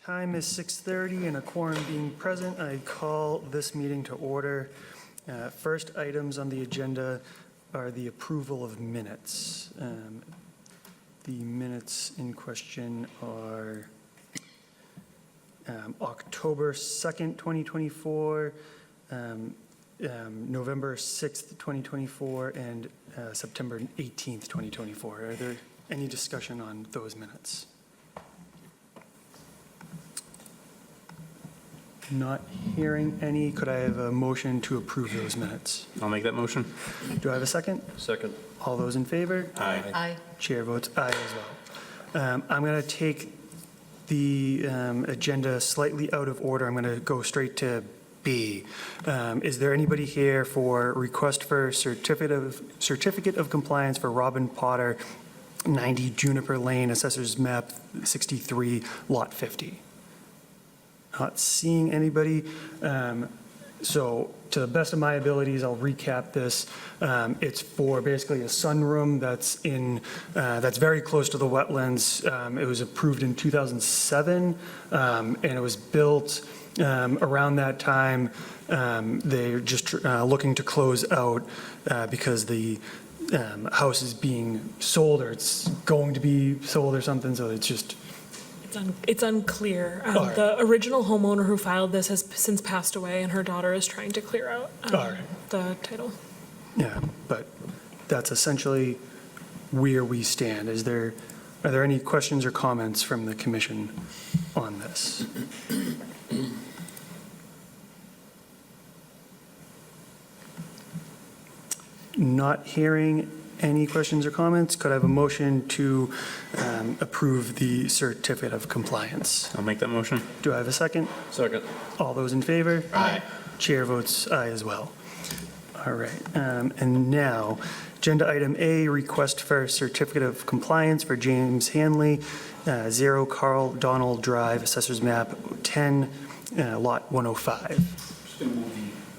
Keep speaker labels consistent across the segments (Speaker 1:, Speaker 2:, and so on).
Speaker 1: Time is 6:30 and a quorum being present, I call this meeting to order. First items on the agenda are the approval of minutes. The minutes in question are October 2nd, 2024, November 6th, 2024, and September 18th, 2024. Are there any discussion on those minutes? Not hearing any. Could I have a motion to approve those minutes?
Speaker 2: I'll make that motion.
Speaker 1: Do I have a second?
Speaker 2: Second.
Speaker 1: All those in favor?
Speaker 2: Aye.
Speaker 3: Aye.
Speaker 1: Chair votes aye as well. I'm going to take the agenda slightly out of order. I'm going to go straight to B. Is there anybody here for request for certificate of compliance for Robin Potter, 90 Juniper Lane, Assessor's Map 63, Lot 50? Not seeing anybody. So to the best of my abilities, I'll recap this. It's for basically a sunroom that's very close to the wetlands. It was approved in 2007, and it was built around that time. They're just looking to close out because the house is being sold, or it's going to be sold or something, so it's just...
Speaker 4: It's unclear.
Speaker 1: Right.
Speaker 4: The original homeowner who filed this has since passed away, and her daughter is trying to clear out the title.
Speaker 1: Yeah, but that's essentially where we stand. Are there any questions or comments from the commission on this? Not hearing any questions or comments. Could I have a motion to approve the certificate of compliance?
Speaker 2: I'll make that motion.
Speaker 1: Do I have a second?
Speaker 2: Second.
Speaker 1: All those in favor?
Speaker 2: Aye.
Speaker 1: Chair votes aye as well. All right, and now, agenda item A, request for certificate of compliance for James Hanley, 0 Carl Donald Drive, Assessor's Map 10, Lot 105.
Speaker 5: Just going to move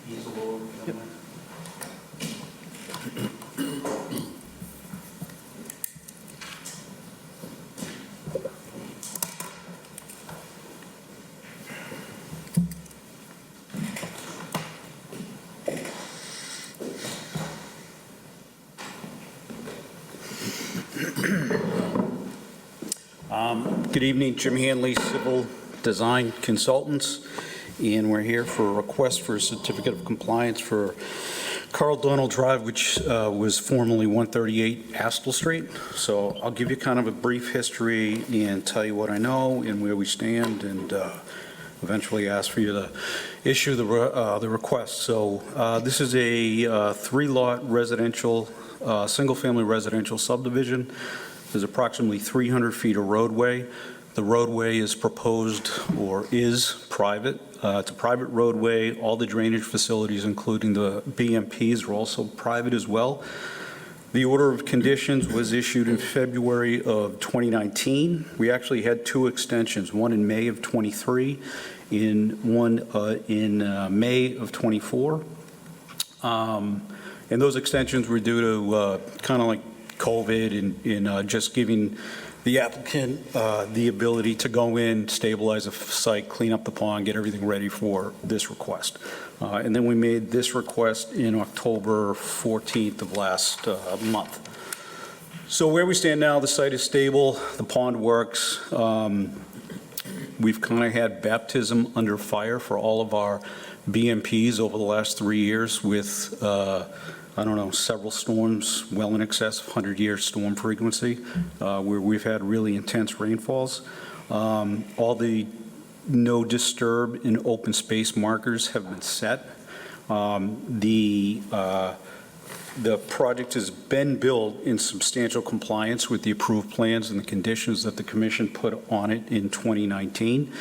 Speaker 5: the easel over. if you don't mind. Good evening, Jim Hanley, Civil Design Consultants, and we're here for a request for a certificate of compliance for Carl Donald Drive, which was formerly 138 Astle Street. So I'll give you kind of a brief history and tell you what I know and where we stand, and eventually ask for you to issue the request. So this is a 3-lot residential, single-family residential subdivision. There's approximately 300 feet of roadway. The roadway is proposed or is private. It's a private roadway. All the drainage facilities, including the BMPs, are also private as well. The order of conditions was issued in February of 2019. We actually had 2 extensions, one in May of 23 and one in May of 24. And those extensions were due to kind of like COVID and just giving the applicant the ability to go in, stabilize a site, clean up the pond, get everything ready for this request. And then we made this request in October 14th of last month. So where we stand now, the site is stable, the pond works. We've kind of had baptism under fire for all of our BMPs over the last 3 years with I don't know, several storms, well in excess of 100-year storm frequency, where we've had really intense rainfalls. All the no disturb and open space markers have been set. The project has been built in substantial compliance with the approved plans and the conditions that the commission put on it in 2019.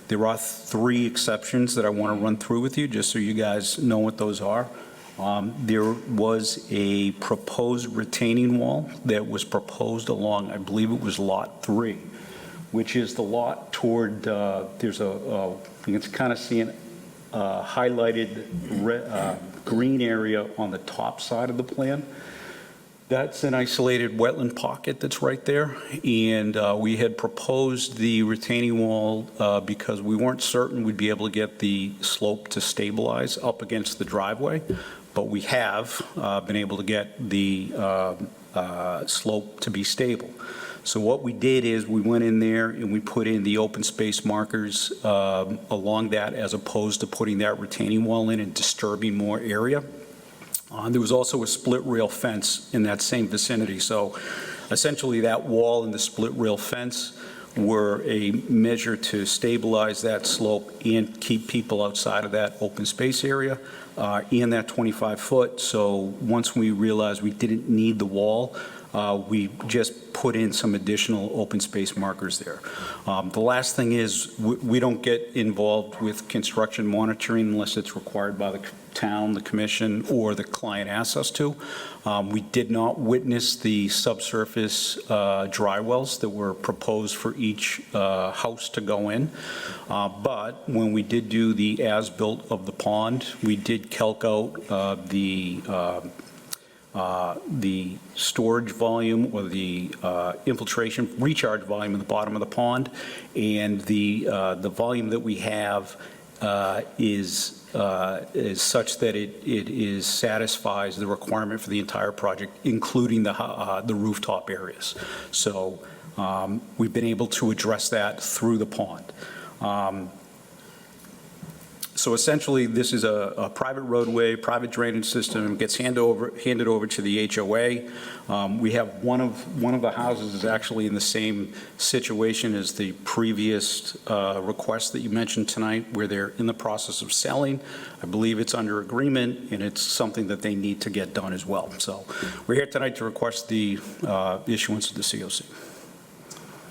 Speaker 5: There are 3 exceptions that I want to run through with you, just so you guys know what those are. There was a proposed retaining wall that was proposed along, I believe it was Lot 3, which is the lot toward, there's you can kind of see an highlighted green area on the top side of the plan. That's an isolated wetland pocket that's right there, and we had proposed the retaining wall because we weren't certain we'd be able to get the slope to stabilize up against the driveway, but we have been able to get the slope to be stable. So what we did is we went in there and we put in the open space markers along that, as opposed to putting that retaining wall in and disturbing more area. There was also a split rail fence in that same vicinity. So essentially that wall and the split rail fence were a measure to stabilize that slope and keep people outside of that open space area in that 25-foot. So once we realized we didn't need the wall, we just put in some additional open space markers there. The last thing is we don't get involved with construction monitoring unless it's required by the town, the commission, or the client asks us to. We did not witness the subsurface dry wells that were proposed for each house to go in. But when we did do the as-built of the pond, we did calc out the storage volume or the infiltration recharge volume at the bottom of the pond, and the volume that we have is such that it satisfies the requirement for the entire project, including the rooftop areas. So we've been able to address that through the pond. So essentially, this is a private roadway, private drainage system, gets handed over to the HOA. We have one of the houses is actually in the same situation as the previous request that you mentioned tonight, where they're in the process of selling. I believe it's under agreement, and it's something that they need to get done as well. So we're here tonight to request the issuance of the COC.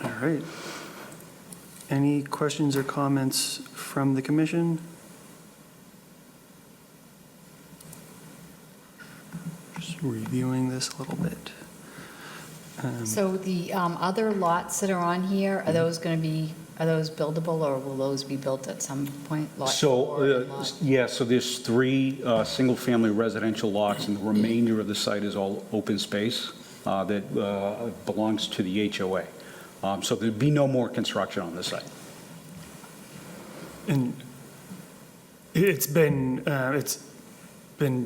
Speaker 1: All right. Any questions or comments from the commission? Just reviewing this a little bit.
Speaker 2: So the other lots that are on here, are those going to be, are those buildable, or will those be built at some point? Lot four
Speaker 5: So,
Speaker 2: and lot-
Speaker 5: yeah, so there's 3 single-family residential lots, and the remainder of the site is all open space that belongs to the HOA. So there'd be no more construction on this site.
Speaker 1: And it's been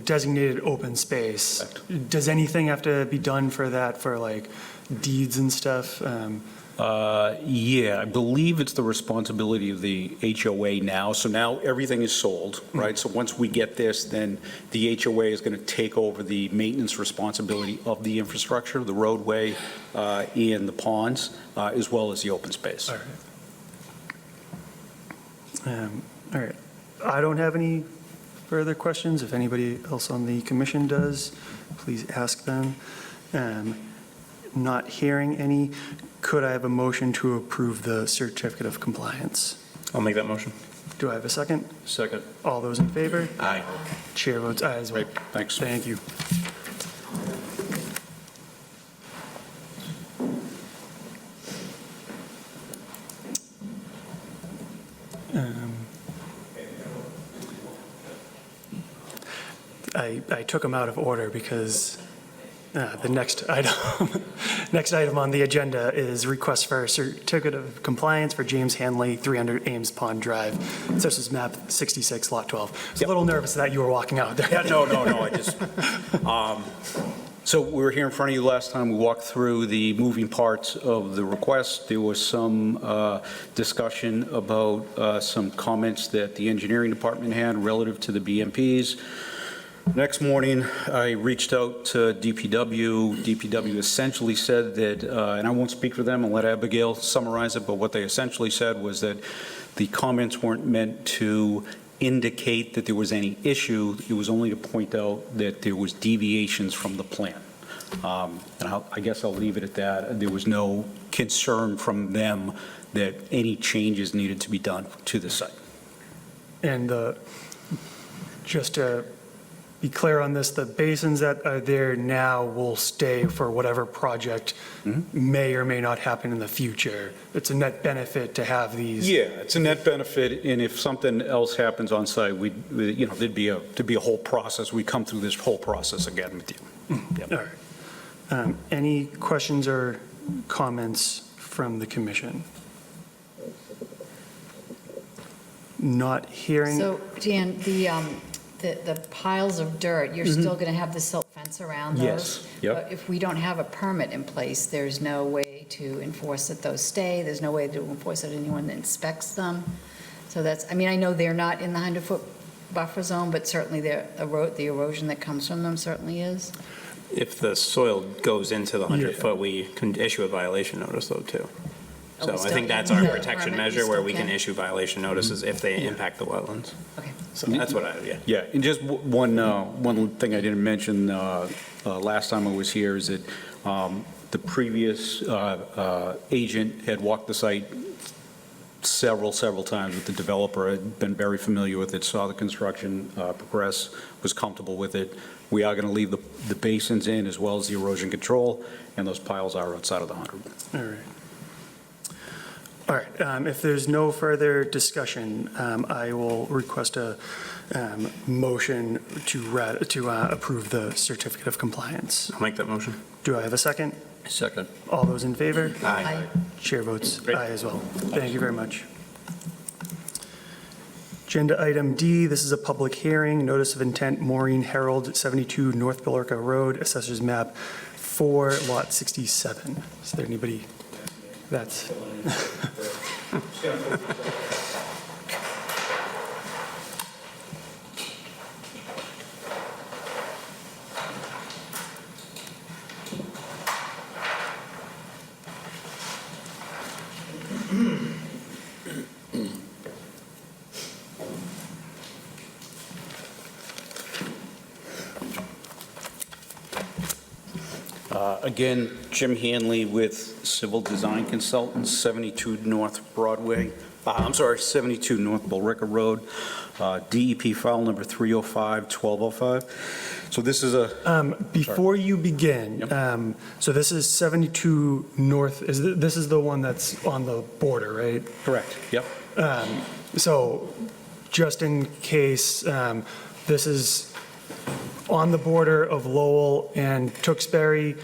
Speaker 1: designated open space.
Speaker 5: Correct.
Speaker 1: Does anything have to be done for that, for like deeds and stuff?
Speaker 5: Yeah, I believe it's the responsibility of the HOA now. So now everything is sold, right? So once we get this, then the HOA is going to take over the maintenance responsibility of the infrastructure, the roadway, and the ponds, as well as the open space.
Speaker 1: All right. All right. I don't have any further questions. If anybody else on the commission does, please ask them. Not hearing any, could I have a motion to approve the certificate of compliance?
Speaker 3: I'll make that motion.
Speaker 1: Do I have a second?
Speaker 3: Second.
Speaker 1: All those in favor?
Speaker 3: Aye.
Speaker 1: Chair votes aye as well.
Speaker 5: Great, thanks.
Speaker 1: Thank you. I took them out of order because the next item on the agenda is request for a certificate of compliance for James Hanley, 300 Ames Pond Drive. This is map 66, lot 12. I was a little nervous that you were walking out there.
Speaker 5: Yeah, no, I just, so we were here in front of you last time. We walked through the moving parts of the request. There was some discussion about some comments that the engineering department had relative to the BMPs. Next morning, I reached out to DPW. DPW essentially said that, and I won't speak for them, I'll let Abigail summarize it, but what they essentially said was that the comments weren't meant to indicate that there was any issue. It was only to point out that there was deviations from the plan. And I guess I'll leave it at that. There was no concern from them that any changes needed to be done to the site.
Speaker 1: And just to be clear on this, the basins that are there now will stay for whatever project may or may not happen in the future. It's a net benefit to have these.
Speaker 5: Yeah, it's a net benefit, and if something else happens on site, there'd be a whole process. We come through this whole process again with you. Yep.
Speaker 1: All right. Any questions or comments from the commission? Not hearing.
Speaker 2: So, Dan, the piles of dirt, you're still going to have the silt fence around those?
Speaker 5: Yes, yep.
Speaker 2: But if we don't have a permit in place, there's no way to enforce that those stay, there's no way to enforce that anyone inspects them? So that's, I mean, I know they're not in the 100-foot buffer zone, but certainly the erosion that comes from them certainly is?
Speaker 3: If the soil goes into the
Speaker 1: Yeah.
Speaker 3: 100-foot, we can issue a violation notice though, too.
Speaker 2: Oh,
Speaker 3: So
Speaker 2: we
Speaker 3: I
Speaker 2: still
Speaker 3: think
Speaker 2: can?
Speaker 3: that's our
Speaker 2: Is that a
Speaker 3: protection
Speaker 2: permit? You
Speaker 3: measure, where
Speaker 2: still
Speaker 3: we can
Speaker 2: can?
Speaker 3: issue violation notices if they impact the wetlands.
Speaker 2: Okay.
Speaker 3: So that's what I, yeah.
Speaker 5: Yeah, and just one thing I didn't mention last time I was here is that the previous agent had walked the site several times with the developer, had been very familiar with it, saw the construction progress, was comfortable with it. We are going to leave the basins in as well as the erosion control, and those piles are outside of the 100.
Speaker 1: All right. All right, if there's no further discussion, I will request a motion to approve the certificate of compliance.
Speaker 3: I'll make that motion.
Speaker 1: Do I have a second?
Speaker 5: Second.
Speaker 1: All those in favor?
Speaker 2: Aye.
Speaker 1: Chair votes
Speaker 3: Great.
Speaker 1: aye as well. Thank you very much. Agenda item D, this is a public hearing, notice of intent, Maureen Herald, 72 North Billerica Road, Assessors Map 4, Lot 67. Is there anybody that's...
Speaker 5: Again, Jim Hanley with Civil Design Consultants, 72 North Broadway, 72 North Billerica Road, DEP file number 305-1205. So this is a,
Speaker 1: Before you begin,
Speaker 5: Yep.
Speaker 1: so this is 72 North, this is the one that's on the border, right?
Speaker 5: correct, yep.
Speaker 1: So just in case, this is on the border of Lowell and Tewksbury.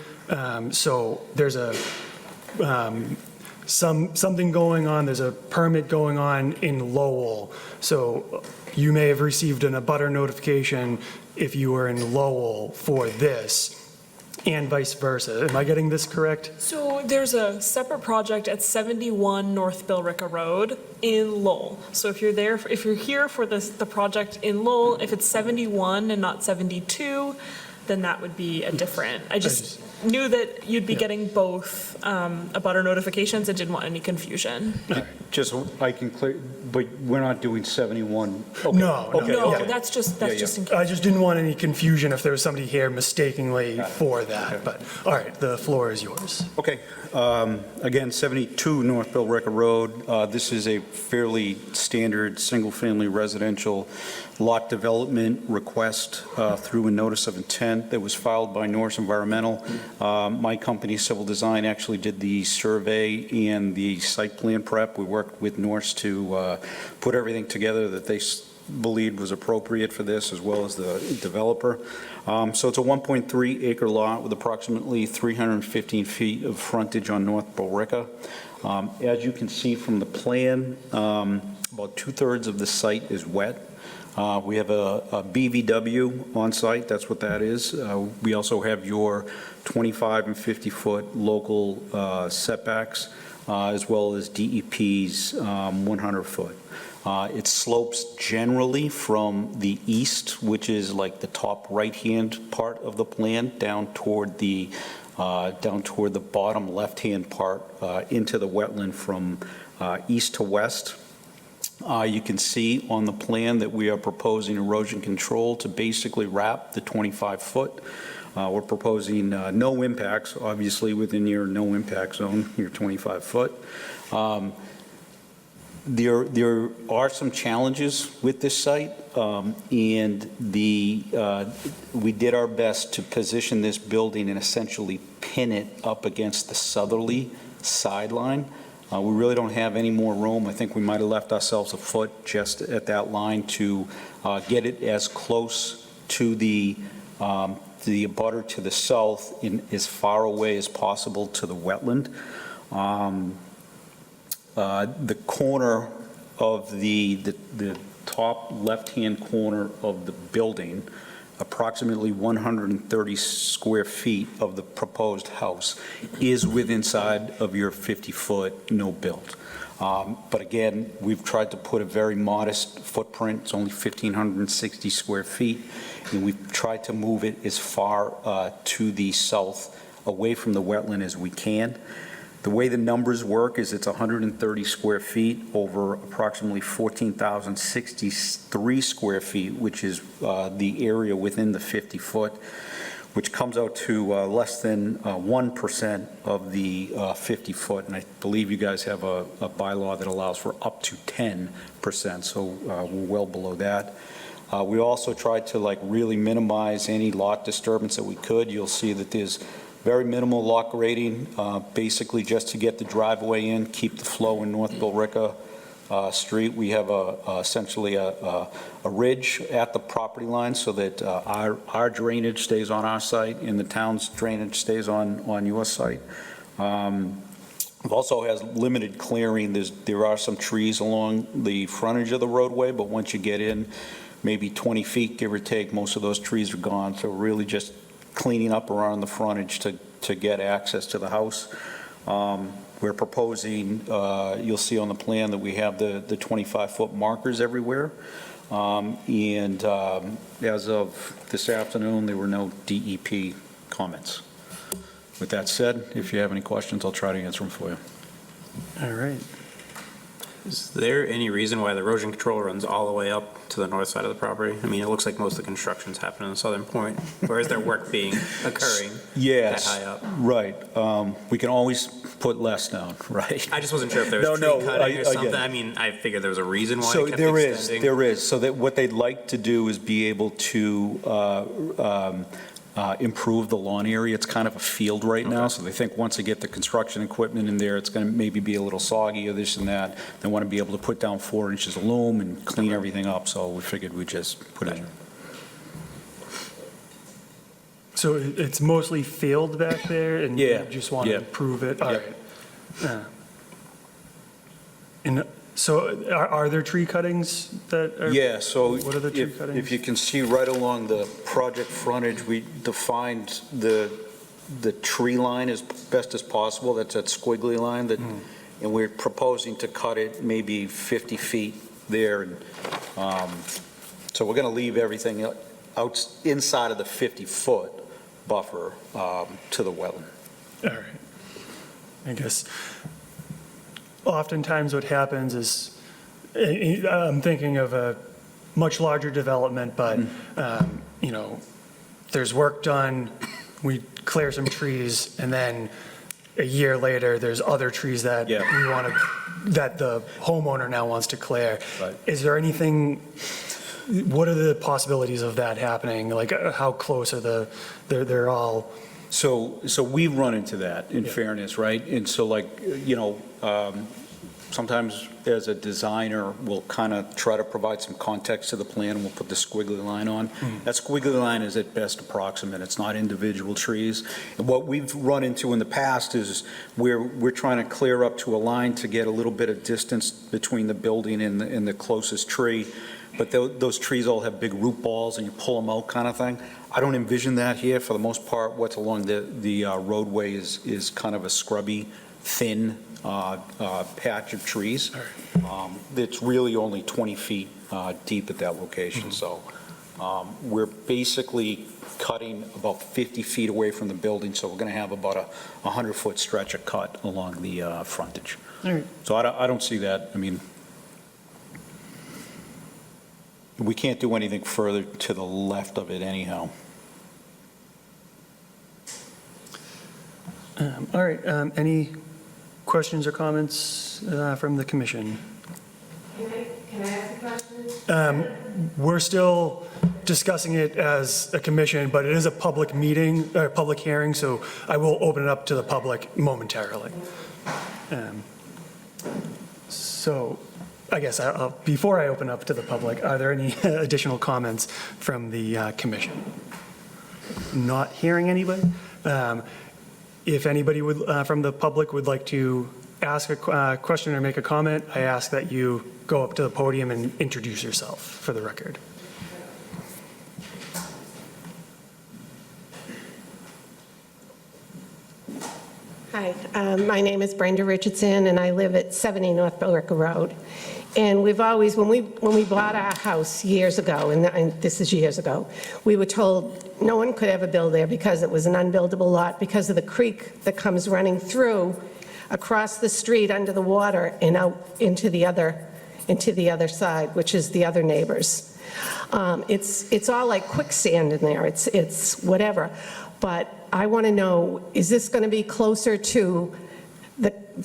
Speaker 1: So there's something going on, there's a permit going on in Lowell. So you may have received an abutter notification if you were in Lowell for this, and vice versa. Am I getting this correct?
Speaker 4: So there's a separate project at 71 North Billerica Road in Lowell. So if you're there, if you're here for the project in Lowell, if it's 71 and not 72, then that would be a different. I just knew that you'd be getting both abutter notifications and didn't want any confusion.
Speaker 5: Just, I can clear, but we're not doing 71. Okay,
Speaker 1: No,
Speaker 5: okay,
Speaker 4: No,
Speaker 5: okay.
Speaker 4: that's just
Speaker 5: Yeah.
Speaker 4: in case.
Speaker 1: I just didn't want any confusion if there was somebody here mistakenly for that, but, all right, the floor is yours.
Speaker 5: Okay, again, 72 North Billerica Road. This is a fairly standard, single-family residential lot development request through a notice of intent that was filed by Norse Environmental. My company, Civil Design, actually did the survey and the site plan prep. We worked with Norse to put everything together that they believed was appropriate for this, as well as the developer. So it's a 1.3 acre lot with approximately 315 feet of frontage on North Billerica. As you can see from the plan, about 2/3 of the site is wet. We have a BVW on site, that's what that is. We also have your 25 and 50-foot local setbacks, as well as DEP's 100-foot. It slopes generally from the east, which is like the top right-hand part of the plan, down toward the bottom left-hand part into the wetland from east to west. You can see on the plan that we are proposing erosion control to basically wrap the 25-foot. We're proposing no impacts, obviously within your no impact zone, your 25-foot. There are some challenges with this site, and we did our best to position this building and essentially pin it up against the southerly sideline. We really don't have any more room. I think we might have left ourselves a foot just at that line to get it as close to the the abutter to the south in as far away as possible to the wetland. The corner of the top left-hand corner of the building, approximately 130 square feet of the proposed house is within inside of your 50-foot no-build. But again, we've tried to put a very modest footprint. It's only 1,560 square feet, and we've tried to move it as far to the south, away from the wetland as we can. The way the numbers work is it's 130 square feet over approximately 14,063 square feet, which is the area within the 50-foot, which comes out to less than 1% of the 50-foot. And I believe you guys have a bylaw that allows for up to 10%, so we're well below that. We also tried to really minimize any lot disturbance that we could. You'll see that there's very minimal lot grading, basically just to get the driveway in, keep the flow in North Billerica Street. We have essentially a ridge at the property line so that our drainage stays on our site and the town's drainage stays on your site. It also has limited clearing. There are some trees along the frontage of the roadway, but once you get in, maybe 20 feet, give or take, most of those trees are gone. So really just cleaning up around the frontage to get access to the house. We're proposing, you'll see on the plan that we have the 25-foot markers everywhere. And as of this afternoon, there were no DEP comments. With that said, if you have any questions, I'll try to answer them for you.
Speaker 1: All right.
Speaker 3: Is there any reason why the erosion control runs all the way up to the north side of the property? I mean, it looks like most of the construction's happening in the southern point. Where is there work occurring
Speaker 5: Yes,
Speaker 3: that high up?
Speaker 5: right. We can always put less down, right?
Speaker 3: I just wasn't sure if there was
Speaker 5: No,
Speaker 3: tree cutting
Speaker 5: I
Speaker 3: or
Speaker 5: get
Speaker 3: something.
Speaker 5: it.
Speaker 3: I mean, I figured there was a reason why
Speaker 5: So
Speaker 3: it kept
Speaker 5: there
Speaker 3: extending.
Speaker 5: is. So that what they'd like to do is be able to improve the lawn area. It's kind of a field right now, so they think once they get the construction equipment in there, it's going to maybe be a little soggy or this and that. They want to be able to put down 4 inches of loam and clean everything up, so we figured we'd just put it in.
Speaker 1: So it's mostly field back there, and you
Speaker 5: Yeah,
Speaker 1: just want to
Speaker 5: yeah.
Speaker 1: improve it? All
Speaker 5: Yeah.
Speaker 1: right. And so are there tree cuttings that are?
Speaker 5: Yeah, so
Speaker 1: What are the tree
Speaker 5: if
Speaker 1: cuttings?
Speaker 5: you can see right along the project frontage, we defined the tree line as best as possible. That's that squiggly line that, and we're proposing to cut it maybe 50 feet there. And so we're going to leave everything out inside of the 50-foot buffer to the wetland.
Speaker 1: All right. I guess oftentimes what happens is, I'm thinking of a much larger development, but, there's work done, we clear some trees, and then a year later, there's other trees that
Speaker 5: Yeah.
Speaker 1: we want to, that the homeowner now wants to clear.
Speaker 5: Right.
Speaker 1: Is there anything, what are the possibilities of that happening? Like, how close are they're all,
Speaker 5: So we've run into that, in
Speaker 1: Yeah.
Speaker 5: fairness, right? And so sometimes as a designer, we'll kind of try to provide some context to the plan, and we'll put the squiggly line on. That squiggly line is at best approximate, it's not individual trees. And what we've run into in the past is we're trying to clear up to a line to get a little bit of distance between the building and the closest tree, but those trees all have big root balls, and you pull them out kind of thing. I don't envision that here. For the most part, what's along the roadway is kind of a scrubby, thin patch of trees. It's really only 20 feet deep at that location. So we're basically cutting about 50 feet away from the building, so we're going to have about a 100-foot stretch of cut along the frontage.
Speaker 1: all right.
Speaker 5: So I don't see that. I mean, we can't do anything further to the left of it anyhow.
Speaker 1: All right, any questions or comments from the commission?
Speaker 6: Can I ask a question?
Speaker 1: We're still discussing it as a commission, but it is a public meeting, or public hearing, so I will open it up to the public momentarily. So I guess before I open up to the public, are there any additional comments from the commission? not hearing anybody. If anybody would, from the public would like to ask a question or make a comment, I ask that you go up to the podium and introduce yourself for the record.
Speaker 6: Hi, my name is Brenda Richardson, and I live at 70 North Billerica Road. And we've always, when we bought our house years ago, and this is years ago, we were told no one could ever build there because it was an unbuildable lot because of the creek that comes running through across the street under the water and out into the other side, which is the other neighbors. It's all like quicksand in there. It's whatever. But I want to know, is this going to be closer to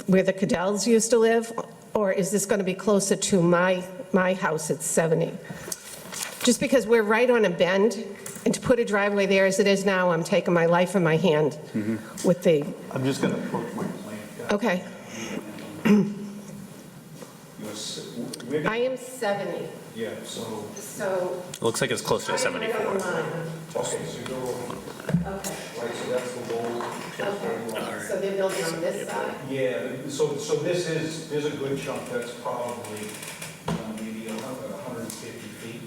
Speaker 6: where the Cadells used to live? Or is this going to be closer to my house at 70? Just because we're right on a bend, and to put a driveway there as it is now, I'm taking my life in my hand with the,
Speaker 5: I'm just going to approach my plan.
Speaker 6: okay.
Speaker 5: We're
Speaker 6: I am 70,
Speaker 5: Yeah, so,
Speaker 6: so.
Speaker 3: It looks like it's closer to 74.
Speaker 5: okay, so you're over,
Speaker 6: Okay,
Speaker 5: right, so that's the whole.
Speaker 6: okay. So they're building on this side?
Speaker 5: Yeah, so there's a good chunk, that's probably maybe 150 feet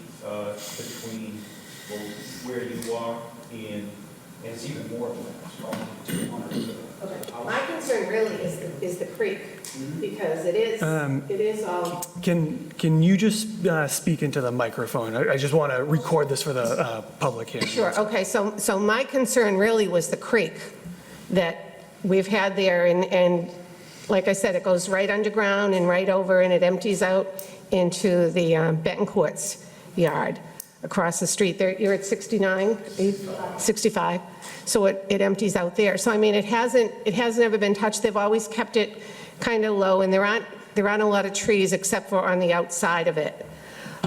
Speaker 5: between where you are and it's even more than that, it's probably 200.
Speaker 6: Okay. My concern really is the creek, because it is all.
Speaker 1: Can you just speak into the microphone? I just want to record this for the public here.
Speaker 6: Sure, okay, so my concern really was the creek that we've had there, and like I said, it goes right underground and right over, and it empties out into the Betancourt's yard across the street. You're at 69, 65, so it empties out there. So I mean, it hasn't ever been touched. They've always kept it kind of low, and there aren't a lot of trees except for on the outside of it.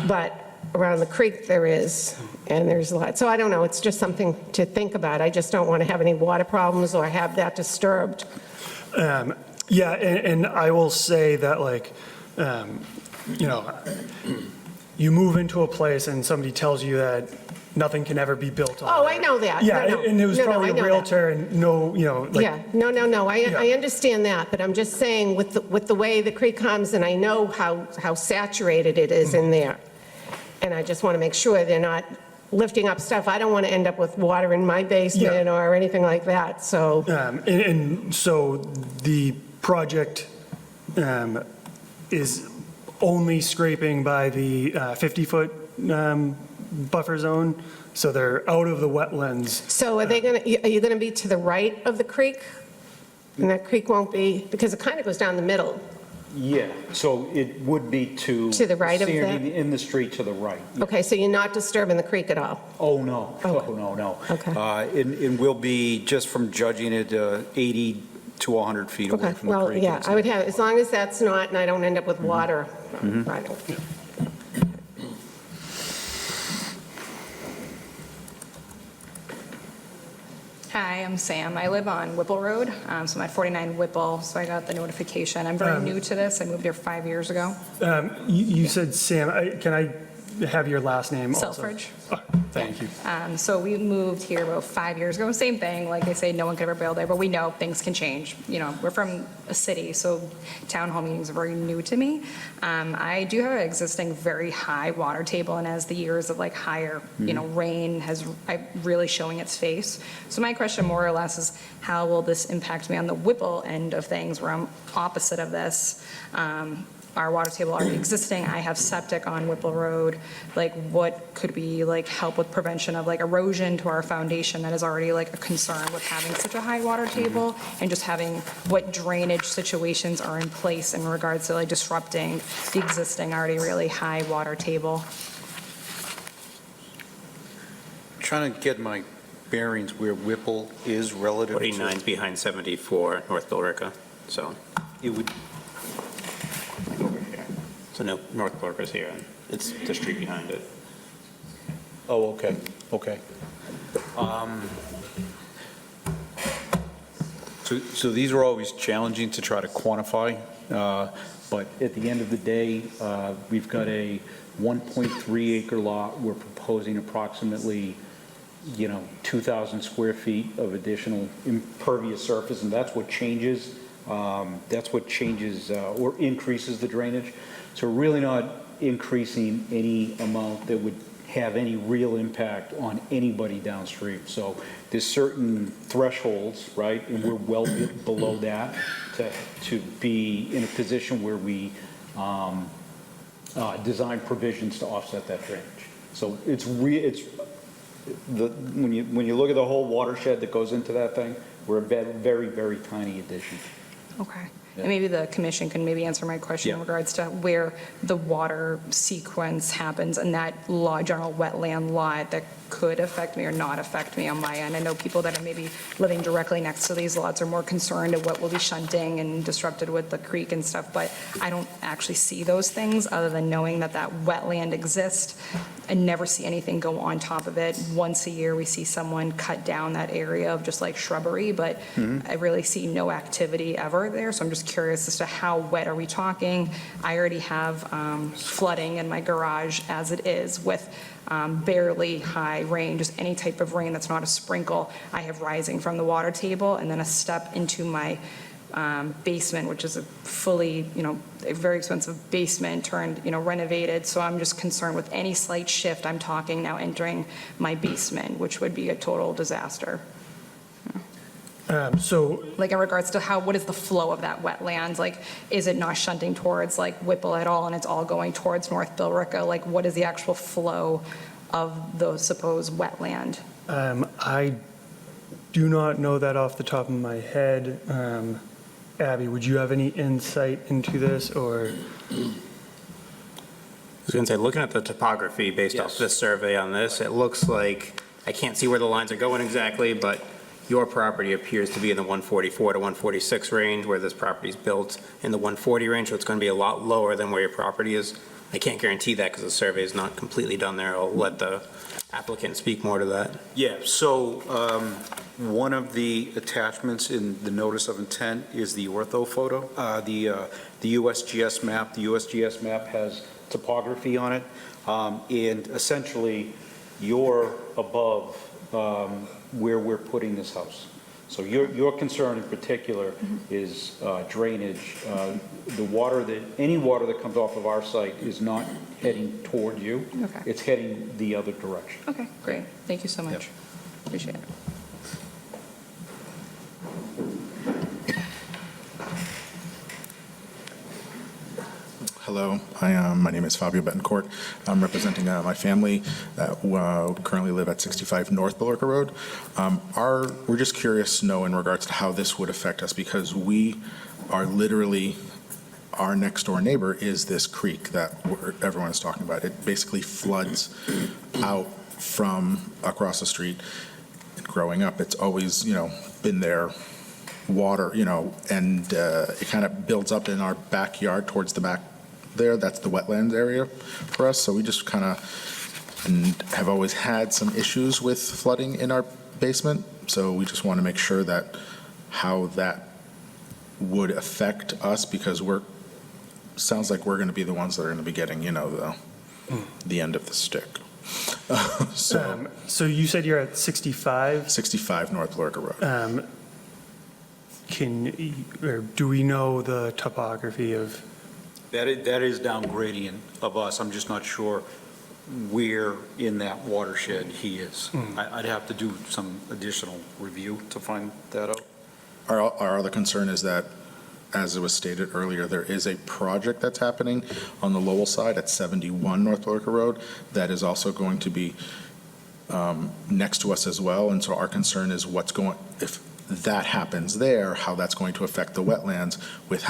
Speaker 6: But around the creek there is, and there's a lot. So I don't know, it's just something to think about. I just don't want to have any water problems or have that disturbed.
Speaker 1: Yeah, and I will say that, like, you know, you move into a place and somebody tells you that nothing can ever be built on
Speaker 6: Oh,
Speaker 1: it.
Speaker 6: I know that.
Speaker 1: Yeah,
Speaker 6: No,
Speaker 1: and it was
Speaker 6: no,
Speaker 1: probably
Speaker 6: I
Speaker 1: a
Speaker 6: know that.
Speaker 1: realtor and no, you know, like,
Speaker 6: Yeah, no, I
Speaker 1: Yeah.
Speaker 6: understand that, but I'm just saying with the way the creek comes, and I know how saturated it is in there, and I just want to make sure they're not lifting up stuff. I don't want to end up with water in my basement or anything like that, so.
Speaker 1: and so the project is only scraping by the 50-foot buffer zone, so they're out of the wetlands.
Speaker 6: So are you going to be to the right of the creek? And that creek won't be, because it kind of goes down the middle.
Speaker 5: Yeah, so it would be to.
Speaker 6: To the right of that?
Speaker 5: Standing in the street to the right.
Speaker 6: Okay, so you're not disturbing the creek at all?
Speaker 5: Oh, no,
Speaker 6: Okay.
Speaker 5: oh, no.
Speaker 6: Okay.
Speaker 5: And we'll be, just from judging it, 80 to 100 feet away
Speaker 6: Okay,
Speaker 5: from the
Speaker 6: well,
Speaker 5: creek.
Speaker 6: yeah, I would have, as long as that's not, and I don't end up with water, I don't.
Speaker 7: Hi, I'm Sam. I live on Whipple Road, so I'm at 49 Whipple, so I got the notification. I'm very new to this. I moved here 5 years ago.
Speaker 1: You said Sam, can I have your last name also?
Speaker 7: Selfridge.
Speaker 1: Oh, thank you.
Speaker 7: So we moved here about 5 years ago. Same thing, like they say, no one could ever build there, but we know things can change. You know, we're from a city, so town hall meetings are very new to me. I do have an existing very high water table, and as the years of like higher, you know, rain has really showing its face. So my question more or less is, how will this impact me on the Whipple end of things, where I'm opposite of this? Our water table already existing, I have septic on Whipple Road, like what could be like help with prevention of like erosion to our foundation that is already like a concern with having such a high water table, and just having what drainage situations are in place in regards to like disrupting the existing already really high water table.
Speaker 5: Trying to get my bearings where Whipple is relative to.
Speaker 3: 49 is behind 74 North Billerica, so
Speaker 5: It would,
Speaker 3: over here. So no, North Billerica's here, and it's the street behind it.
Speaker 5: oh, okay. So these are always challenging to try to quantify, but at the end of the day, we've got a 1.3 acre lot. We're proposing approximately 2,000 square feet of additional impervious surface, and that's what changes, or increases the drainage. So we're really not increasing any amount that would have any real impact on anybody downstream. So there's certain thresholds, right, and we're well below that to be in a position where we design provisions to offset that drainage. So when you look at the whole watershed that goes into that thing, we're a very, very tiny addition.
Speaker 7: Okay.
Speaker 5: Yeah.
Speaker 7: And maybe the commission can maybe answer my question in
Speaker 5: Yeah.
Speaker 7: regards to where the water sequence happens in that general wetland lot that could affect me or not affect me on my end. I know people that are maybe living directly next to these lots are more concerned of what will be shunting and disrupted with the creek and stuff, but I don't actually see those things other than knowing that that wetland exists. I never see anything go on top of it. Once a year, we see someone cut down that area of just like shrubbery, but I really see no activity ever there. So I'm just curious as to how wet are we talking? I already have flooding in my garage as it is with barely high rain, just any type of rain that's not a sprinkle. I have rising from the water table and then a step into my basement, which is a fully, a very expensive basement turned, renovated. So I'm just concerned with any slight shift, I'm talking now entering my basement, which would be a total disaster.
Speaker 1: So
Speaker 7: Like in regards to what is the flow of that wetlands? Like, is it not shunting towards like Whipple at all and it's all going towards North Billerica? Like, what is the actual flow of the supposed wetland?
Speaker 1: I do not know that off the top of my head. Abby, would you have any insight into this, or?
Speaker 3: I was going to say, looking at the topography based off
Speaker 5: Yes.
Speaker 3: this survey on this, it looks like, I can't see where the lines are going exactly, but your property appears to be in the 144 to 146 range, where this property is built in the 140 range, so it's going to be a lot lower than where your property is. I can't guarantee that because the survey is not completely done there. I'll let the applicant speak more to that.
Speaker 5: Yeah, so one of the attachments in the notice of intent is the ortho photo, the USGS map. The USGS map has topography on it, and essentially you're above where we're putting this house. So your concern in particular is drainage. Any water that comes off of our site is not heading toward you.
Speaker 7: Okay.
Speaker 5: It's heading the other direction.
Speaker 7: Okay, great. Thank you so much. Appreciate it.
Speaker 8: Hello, my name is Fabio Betancourt. I'm representing my family who currently live at 65 North Billerica Road. We're just curious to know in regards to how this would affect us, because we are literally, our next door neighbor is this creek that everyone is talking about. It basically floods out from across the street. And growing up, it's always, been there, water, and it kind of builds up in our backyard towards the back there. That's the wetlands area for us. So we just kind of have always had some issues with flooding in our basement. So we just want to make sure that how that would affect us, because sounds like we're going to be the ones that are going to be getting, the end of the stick.
Speaker 1: So you said you're at 65?
Speaker 8: 65 North Billerica Road.
Speaker 1: Do we know the topography of?
Speaker 5: That is down gradient of us. I'm just not sure where in that watershed he is. I'd have to do some additional review to find that out.
Speaker 8: Our other concern is that, as it was stated earlier, there is a project that's happening on the Lowell side at 71 North Billerica Road that is also going to be next to us as well. And so our concern is if that happens there, how that's going to affect the wetlands with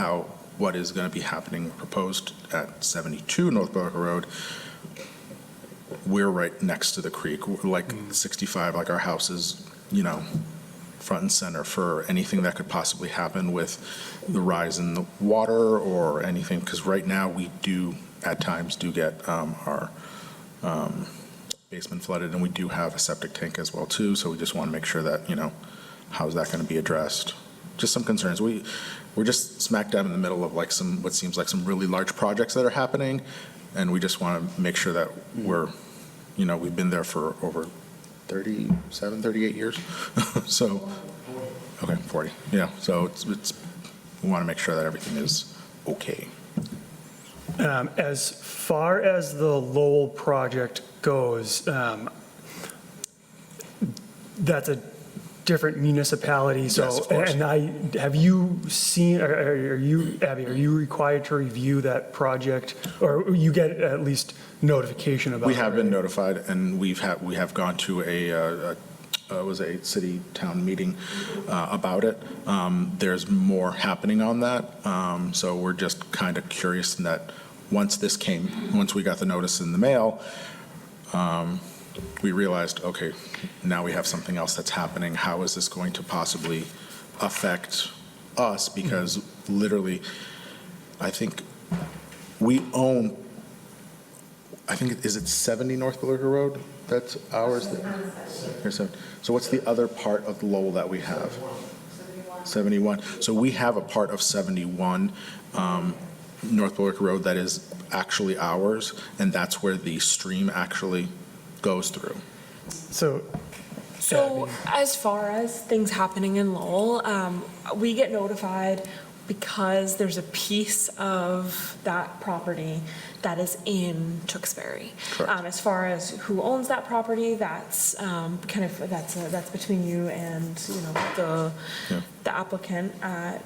Speaker 8: what is going to be happening proposed at 72 North Billerica Road. We're right next to the creek. We're like 65, like our house is, front and center for anything that could possibly happen with the rise in the water or anything, because right now we do at times get our basement flooded, and we do have a septic tank as well too. So we just want to make sure that, how's that going to be addressed? Just some concerns. We're just smack dab in the middle of what seems like some really large projects that are happening, and we just want to make sure that we've been there for over 37, 38 years. So, okay, 40, yeah. So we want to make sure that everything is okay.
Speaker 1: As far as the Lowell project goes, that's a different municipality, so,
Speaker 8: Yes, of course.
Speaker 1: and have you seen, are you, Abby, are you required to review that project? Or you get at least notification about it?
Speaker 8: We have been
Speaker 1: right?
Speaker 8: notified, and we have gone to was a city town meeting about it. There's more happening on that, so we're just kind of curious in that once we got the notice in the mail, we realized, okay, now we have something else that's happening. How is this going to possibly affect us? Because literally, I think we own, is it 70 North Billerica Road? That's ours? So what's the other part of Lowell that we have? 71. So we have a part of 71 North Billerica Road that is actually ours, and that's where the stream actually goes through.
Speaker 1: So,
Speaker 4: So as far as things happening in Lowell, we get notified because there's a piece of that property that is in Tewksbury.
Speaker 8: Correct.
Speaker 4: As far as who owns that property, that's that's between you and, the applicant at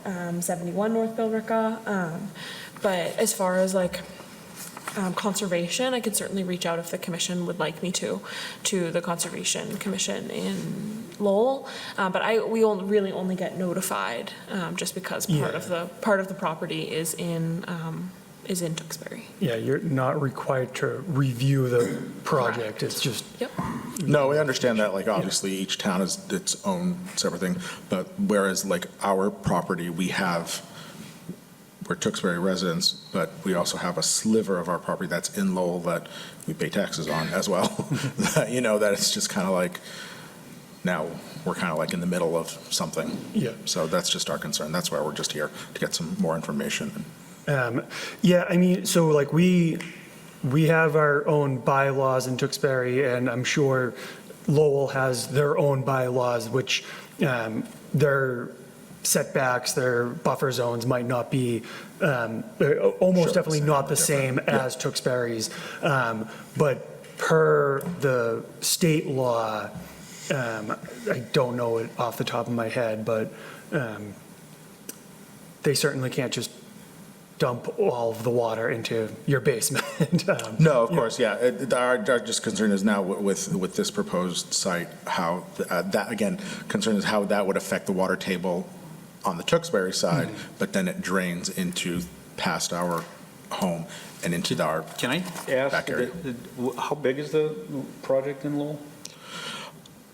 Speaker 4: 71 North Billerica. But as far as conservation, I could certainly reach out if the commission would like me to the Conservation Commission in Lowell. But we really only get notified just because part of the property is in Tewksbury.
Speaker 1: yeah, you're not required to review the project, it's just,
Speaker 4: Yep.
Speaker 8: No, we understand that, obviously, each town is its own separate thing, but whereas, our property, we're Tewksbury residents, but we also have a sliver of our property that's in Lowell that we pay taxes on as well. That it's just kind of now we're kind of in the middle of something.
Speaker 1: yeah.
Speaker 8: So that's just our concern. That's why we're just here, to get some more information.
Speaker 1: Yeah, I mean, so we have our own bylaws in Tewksbury, and I'm sure Lowell has their own bylaws, which their setbacks, their buffer zones might not be, almost definitely not the same as Tewksbury's. But per the state law, I don't know it off the top of my head, but they certainly can't just dump all of the water into your basement.
Speaker 8: No, of course, yeah. Our just concern is now with this proposed site, how that, again, concern is how that would affect the water table on the Tewksbury side, but then it drains into past our home and into our
Speaker 5: Can I ask,
Speaker 8: back area.
Speaker 5: how big is the project in Lowell?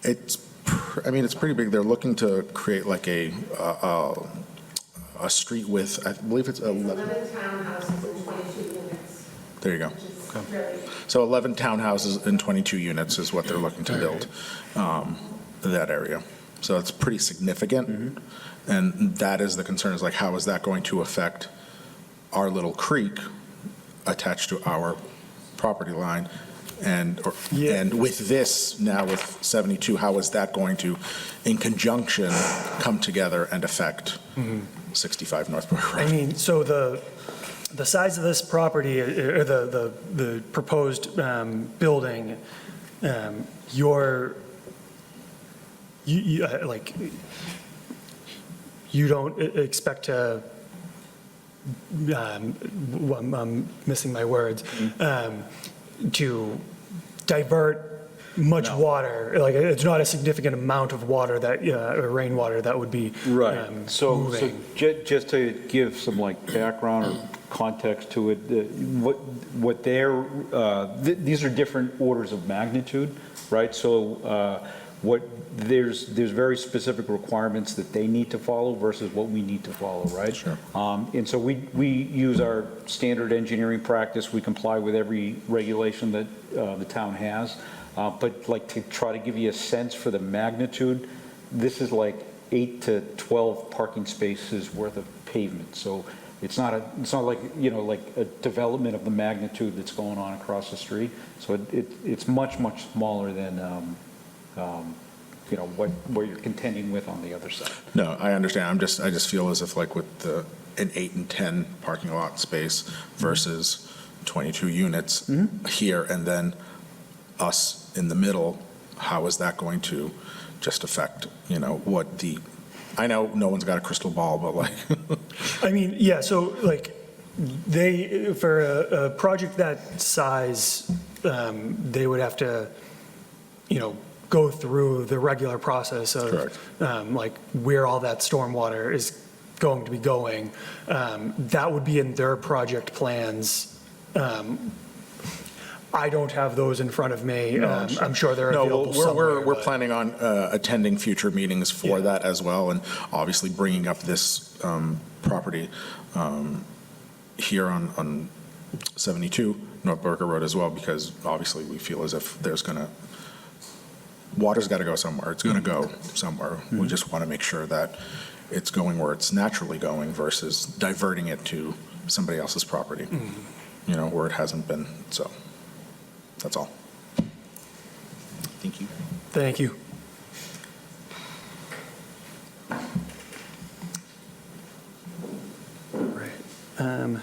Speaker 8: It's pretty big. They're looking to create a street with, I believe it's 11.
Speaker 6: townhouses and 22 units.
Speaker 8: There you go.
Speaker 6: Which is really
Speaker 8: So 11 townhouses and 22 units is what they're looking to build in that area. So it's pretty significant. And that is the concern, is how is that going to affect our little creek attached to our property line? And with this, now with 72, how is that going to, in conjunction, come together and affect 65 Northbrook Road?
Speaker 1: I mean, so the size of this property, or the proposed building, you don't expect to, I'm missing my words, to divert much water, it's not a significant amount of water that, rainwater that would be
Speaker 5: So
Speaker 1: moving.
Speaker 5: just to give some background or context to it, what they're, these are different orders of magnitude, right? So there's very specific requirements that they need to follow versus what we need to follow, right?
Speaker 8: Sure.
Speaker 5: And so we use our standard engineering practice. We comply with every regulation that the town has. But to try to give you a sense for the magnitude, this is 8 to 12 parking spaces worth of pavement. So it's not like a development of the magnitude that's going on across the street. So it's much, much smaller than what you're contending with on the other side.
Speaker 8: No, I understand. I just feel as if like with an 8 and 10 parking lot space versus 22 units here and then us in the middle, how is that going to just affect, I know no one's got a crystal ball, but like,
Speaker 1: I mean, yeah, so like, for a project that size, they would have to, go through the regular process of,
Speaker 8: Correct.
Speaker 1: like, where all that stormwater is going to be going. That would be in their project plans. I don't have those in front of me. I'm sure they're
Speaker 8: no,
Speaker 1: available somewhere.
Speaker 8: we're
Speaker 1: but-
Speaker 8: planning on attending future meetings for
Speaker 1: Yeah.
Speaker 8: that as well, and obviously bringing up this property here on 72 North Berwick Road as well, because obviously we feel as if water's got to go somewhere. It's going to go somewhere. We just want to make sure that it's going where it's naturally going versus diverting it to somebody else's property, where it hasn't been. So that's all. Thank you.
Speaker 1: Thank you. Right.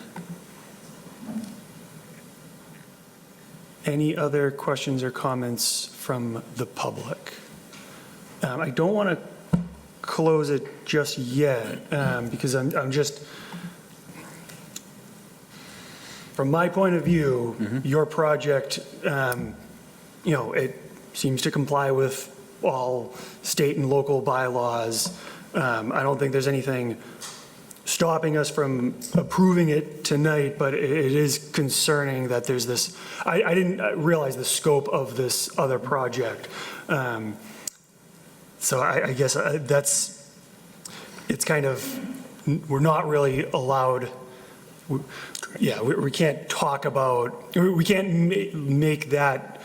Speaker 1: Any other questions or comments from the public? I don't want to close it just yet, because I'm just, from my point of view, your project, it seems to comply with all state and local bylaws. I don't think there's anything stopping us from approving it tonight, but it is concerning that there's this, I didn't realize the scope of this other project. So I guess it's kind of, we're not really allowed, we can't talk about, we can't make that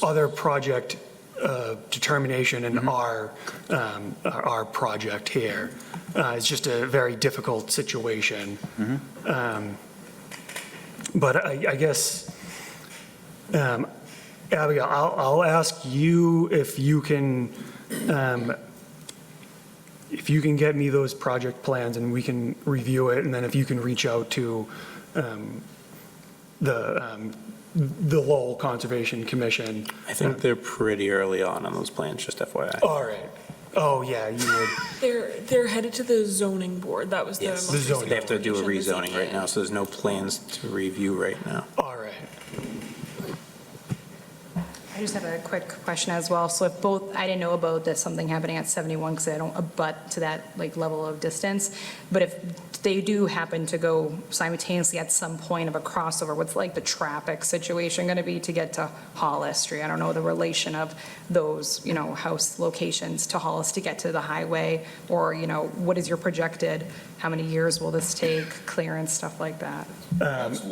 Speaker 1: other project determination in our project here. It's just a very difficult situation. But I guess, Abigail, I'll ask you if you can get me those project plans and we can review it, and then if you can reach out to the Lowell Conservation Commission.
Speaker 3: I think they're pretty early on those plans, just FYI.
Speaker 1: All right. Oh, yeah, you would.
Speaker 4: They're headed to the zoning board. That was the
Speaker 3: Yes,
Speaker 4: most recent
Speaker 3: they have to do a
Speaker 4: application,
Speaker 3: rezoning right now, so there's no plans to review right now.
Speaker 1: All right.
Speaker 7: I just have a quick question as well. So if both, I didn't know about this, something happening at 71, because I don't abut to that level of distance, but if they do happen to go simultaneously at some point of a crossover, what's the traffic situation going to be to get to Hollis Street? I don't know the relation of those, house locations to Hollis to get to the highway, or, what is your projected, how many years will this take, clearance, stuff like that?
Speaker 9: That's the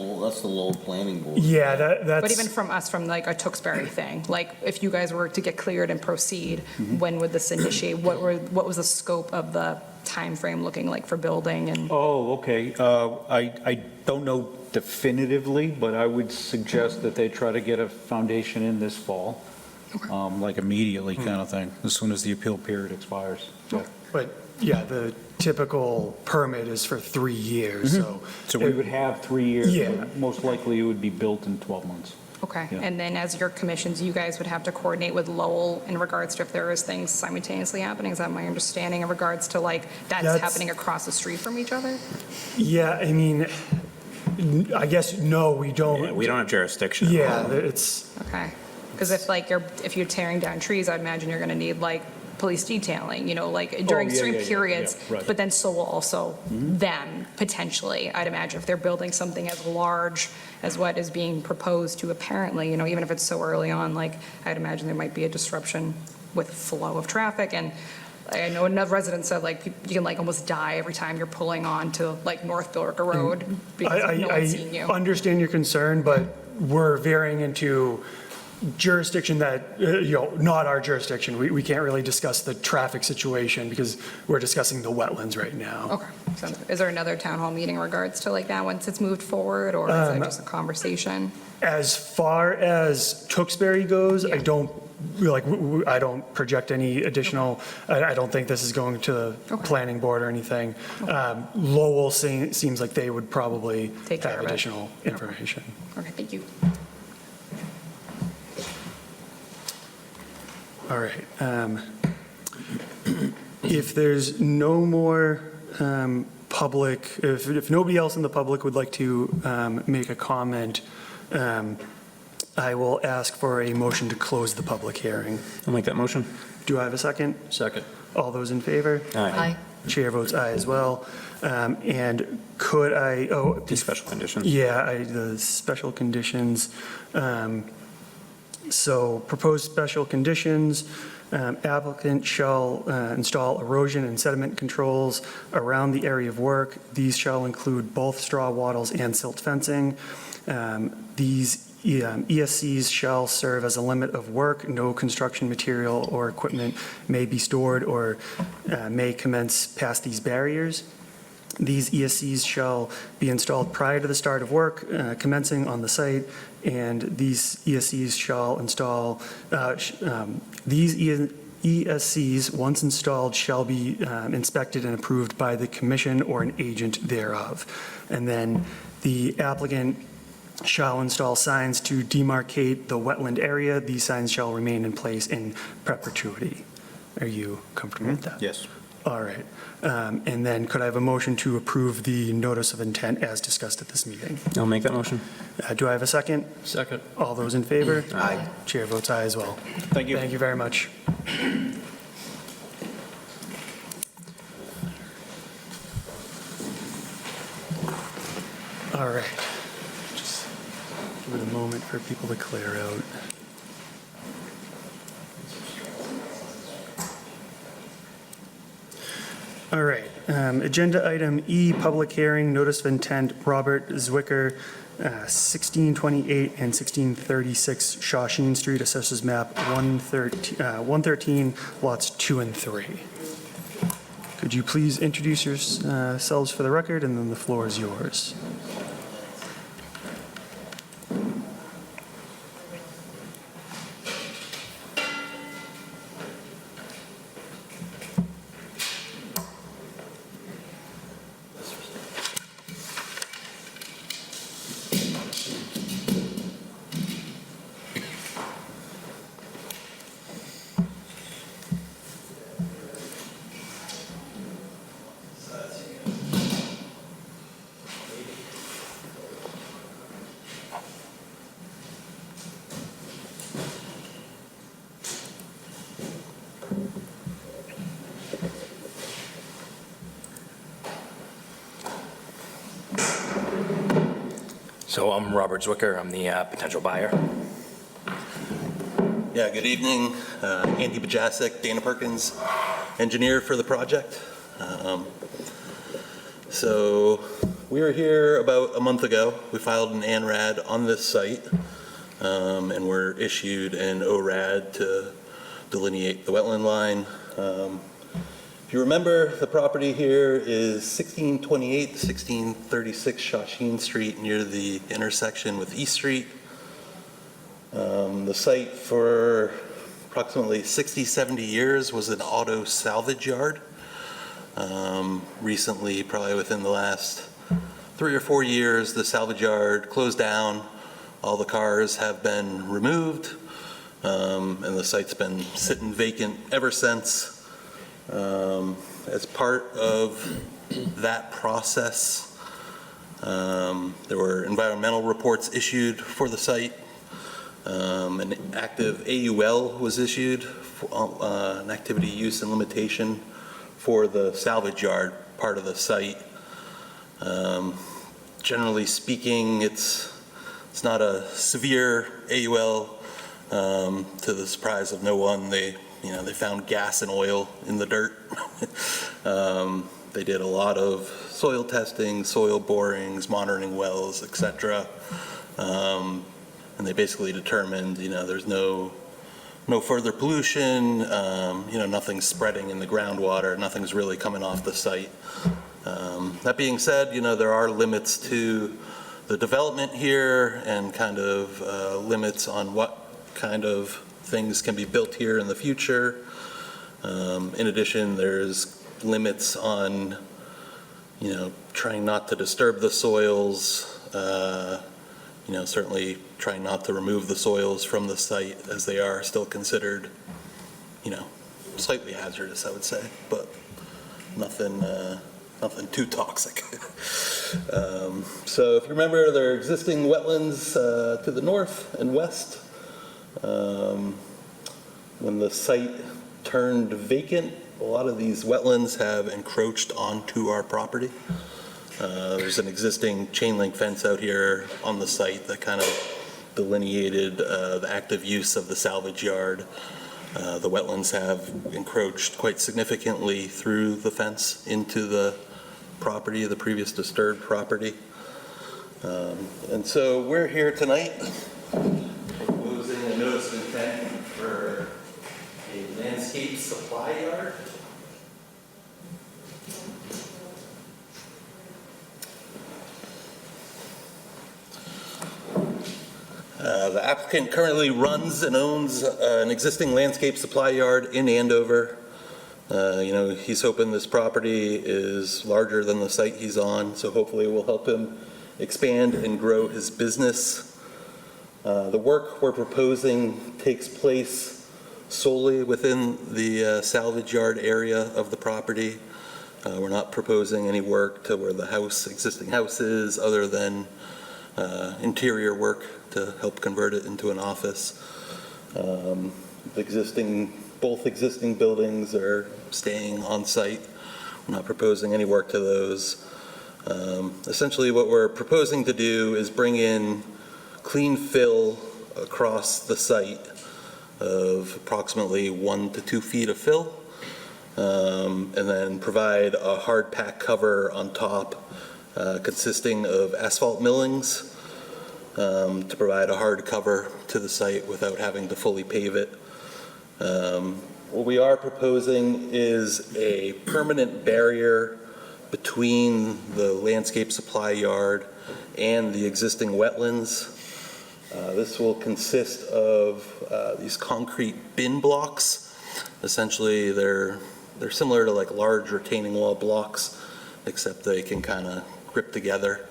Speaker 9: Lowell Planning Board.
Speaker 1: Yeah, that's.
Speaker 7: But even from us, from a Tewksbury thing, if you guys were to get cleared and proceed, when would this initiate? What was the scope of the time frame looking like for building and?
Speaker 5: Oh, okay. I don't know definitively, but I would suggest that they try to get a foundation in this fall, immediately kind of thing, as soon as the appeal period expires. Yeah.
Speaker 1: But, yeah, the typical permit is for 3 years, so.
Speaker 5: So we would have 3 years.
Speaker 1: Yeah.
Speaker 5: but Most likely it would be built in 12 months.
Speaker 7: Okay,
Speaker 5: Yeah.
Speaker 7: and then as your commissions, you guys would have to coordinate with Lowell in regards to if there is things simultaneously happening? Is that my understanding in regards to that's
Speaker 1: That's-
Speaker 7: happening across the street from each other?
Speaker 1: Yeah, I mean, I guess, no, we don't.
Speaker 3: Yeah, we don't have jurisdiction.
Speaker 1: Yeah, it's,
Speaker 7: Okay, because if you're tearing down trees, I'd imagine you're going to need police detailing, during
Speaker 5: yeah,
Speaker 7: certain
Speaker 5: yeah, yeah,
Speaker 7: periods.
Speaker 5: yeah, right.
Speaker 7: But then so will also them, potentially, I'd imagine, if they're building something as large as what is being proposed to apparently, even if it's so early on, I'd imagine there might be a disruption with flow of traffic. And I know another resident said, you can almost die every time you're pulling on to North Billerica Road because no one's seeing you.
Speaker 1: I understand your concern, but we're veering into jurisdiction that, not our jurisdiction. We can't really discuss the traffic situation because we're discussing the wetlands right now.
Speaker 7: Okay. So is there another town hall meeting in regards to that once it's moved forward, or is that just a conversation?
Speaker 1: As far as Tewksbury goes, I
Speaker 7: Yeah.
Speaker 1: don't I don't project any additional, I don't think this is going to the
Speaker 7: Okay.
Speaker 1: planning board or anything. Lowell seems like they would probably
Speaker 7: Take care
Speaker 1: have
Speaker 7: of it.
Speaker 1: additional information.
Speaker 7: Okay, thank you.
Speaker 1: All right. If there's no more public, if nobody else in the public would like to make a comment, I will ask for a motion to close the public hearing.
Speaker 3: I'll make that motion.
Speaker 1: Do I have a second?
Speaker 5: Second.
Speaker 1: All those in favor?
Speaker 2: Aye.
Speaker 1: Chair votes aye as well. And could I,
Speaker 3: These special conditions.
Speaker 1: yeah, the special conditions. So proposed special conditions, applicant shall install erosion and sediment controls around the area of work. These shall include both straw wattles and silt fencing. These ESCs shall serve as a limit of work. No construction material or equipment may be stored or may commence past these barriers. These ESCs shall be installed prior to the start of work commencing on the site, and these ESCs shall install, these ESCs, once installed, shall be inspected and approved by the commission or an agent thereof. And then the applicant shall install signs to demarcate the wetland area. These signs shall remain in place in perpetuity. Are you comfortable with that?
Speaker 5: Yes.
Speaker 1: All right. And then could I have a motion to approve the notice of intent as discussed at this meeting?
Speaker 3: I'll make that motion.
Speaker 1: Do I have a second?
Speaker 5: Second.
Speaker 1: All those in favor?
Speaker 2: Aye.
Speaker 1: Chair votes aye as well.
Speaker 5: Thank you.
Speaker 1: Thank you very much. All right. Just give it a moment for people to clear out. All right, agenda item E, public hearing, notice of intent, Robert Zwicker, 1628 and 1636 Shawshene Street, Assessors Map 113, lots 2 and 3. Could you please introduce yourselves for the record, and then the floor is yours.
Speaker 10: So I'm Robert Zwicker, I'm the potential buyer.
Speaker 11: Yeah, good evening. Andy Bajasek, Dana Perkins, engineer for the project. So we were here about a month ago. We filed an ANRAD on this site, and we're issued an ORAD to delineate the wetland line. If you remember, the property here is 1628 to 1636 Shawshene Street near the intersection with East Street. The site for approximately 60, 70 years was an auto salvage yard. Recently, probably within the last 3 or 4 years, the salvage yard closed down. All the cars have been removed, and the site's been sitting vacant ever since. As part of that process, there were environmental reports issued for the site. An active AUL was issued, an activity use and limitation for the salvage yard part of the site. Generally speaking, it's not a severe AUL, to the surprise of no one. They found gas and oil in the dirt. They did a lot of soil testing, soil borings, monitoring wells, etc. And they basically determined, there's no further pollution, nothing's spreading in the groundwater, nothing's really coming off the site. That being said, there are limits to the development here and kind of limits on what kind of things can be built here in the future. In addition, there's limits on, trying not to disturb the soils, certainly trying not to remove the soils from the site as they are still considered, slightly hazardous, I would say, but nothing too toxic. So if you remember, there are existing wetlands to the north and west. When the site turned vacant, a lot of these wetlands have encroached onto our property. There's an existing chain link fence out here on the site that kind of delineated the active use of the salvage yard. The wetlands have encroached quite significantly through the fence into the property, the previous disturbed property. And so we're here tonight proposing a notice of intent for a landscape supply yard. The applicant currently runs and owns an existing landscape supply yard in Andover. He's hoping this property is larger than the site he's on, so hopefully it will help him expand and grow his business. The work we're proposing takes place solely within the salvage yard area of the property. We're not proposing any work to where the existing house is, other than interior work to help convert it into an office. Both existing buildings are staying on site. We're not proposing any work to those. Essentially what we're proposing to do is bring in clean fill across the site of approximately 1 to 2 feet of fill, and then provide a hard pack cover on top consisting of asphalt millings to provide a hard cover to the site without having to fully pave it. What we are proposing is a permanent barrier between the landscape supply yard and the existing wetlands. This will consist of these concrete bin blocks. Essentially, they're similar to like large retaining wall blocks, except they can kind of grip together.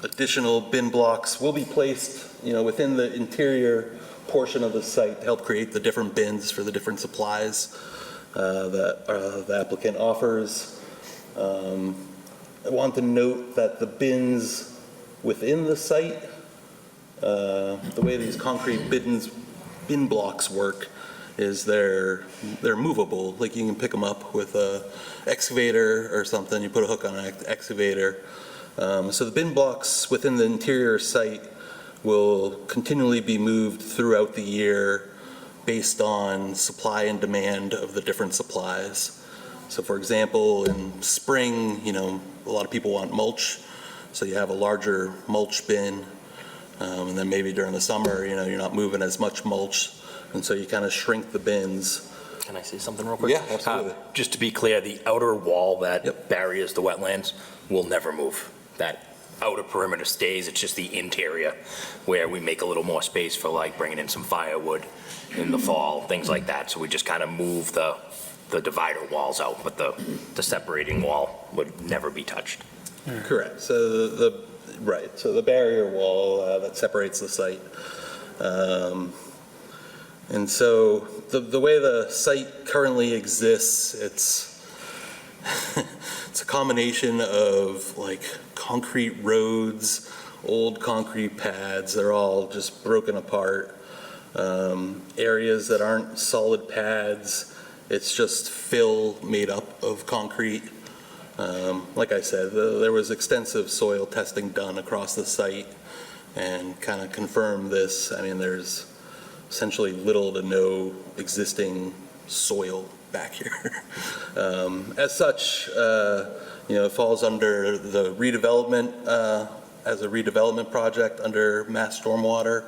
Speaker 11: Additional bin blocks will be placed, within the interior portion of the site to help create the different bins for the different supplies that the applicant offers. I want to note that the bins within the site, the way these concrete bin blocks work is they're movable. Like you can pick them up with a excavator or something. You put a hook on an excavator. So the bin blocks within the interior site will continually be moved throughout the year based on supply and demand of the different supplies. So for example, in spring, a lot of people want mulch, so you have a larger mulch bin. And then maybe during the summer, you're not moving as much mulch, and so you kind of shrink the bins.
Speaker 10: Can I say something real quick?
Speaker 11: Yeah, absolutely.
Speaker 10: Just to be clear, the outer wall that
Speaker 11: Yep.
Speaker 10: barriers the wetlands will never move. That outer perimeter stays, it's just the interior where we make a little more space for like bringing in some firewood in the fall, things like that. So we just kind of move the divider walls out, but the separating wall would never be touched.
Speaker 11: Correct. So the barrier wall that separates the site. And so the way the site currently exists, it's it's a combination of like concrete roads, old concrete pads. They're all just broken apart. Areas that aren't solid pads, it's just fill made up of concrete. Like I said, there was extensive soil testing done across the site and kind of confirmed this. I mean, there's essentially little to no existing soil back here. As such, it falls under the redevelopment, as a redevelopment project under Mass Stormwater.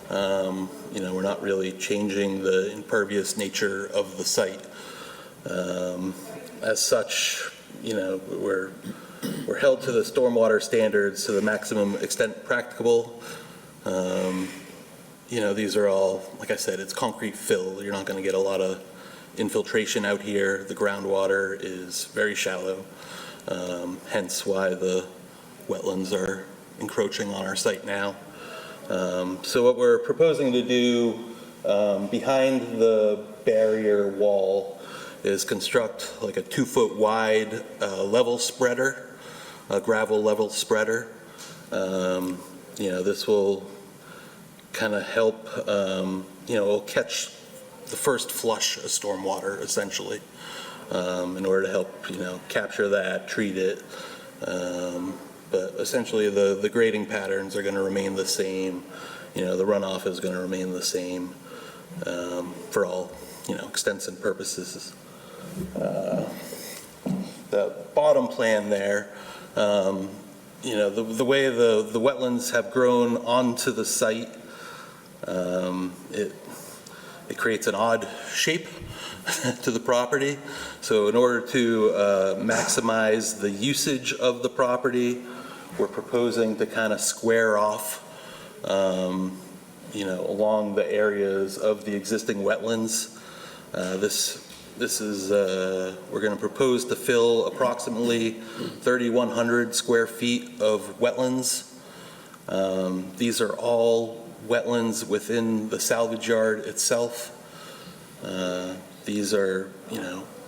Speaker 11: We're not really changing the impervious nature of the site. As such, we're held to the stormwater standards to the maximum extent practicable. these are all, like I said, it's concrete fill. You're not going to get a lot of infiltration out here. The groundwater is very shallow, hence why the wetlands are encroaching on our site now. So what we're proposing to do behind the barrier wall is construct like a 2-foot wide level spreader, a gravel level spreader. This will kind of help, will catch the first flush of stormwater essentially, in order to help, capture that, treat it. But essentially the grading patterns are going to remain the same. The runoff is going to remain the same for all, extents and purposes. The bottom plan there, the way the wetlands have grown onto the site, it creates an odd shape to the property. So in order to maximize the usage of the property, we're proposing to kind of square off, along the areas of the existing wetlands. This is, we're going to propose to fill approximately 3,100 square feet of wetlands. These are all wetlands within the salvage yard itself. These are,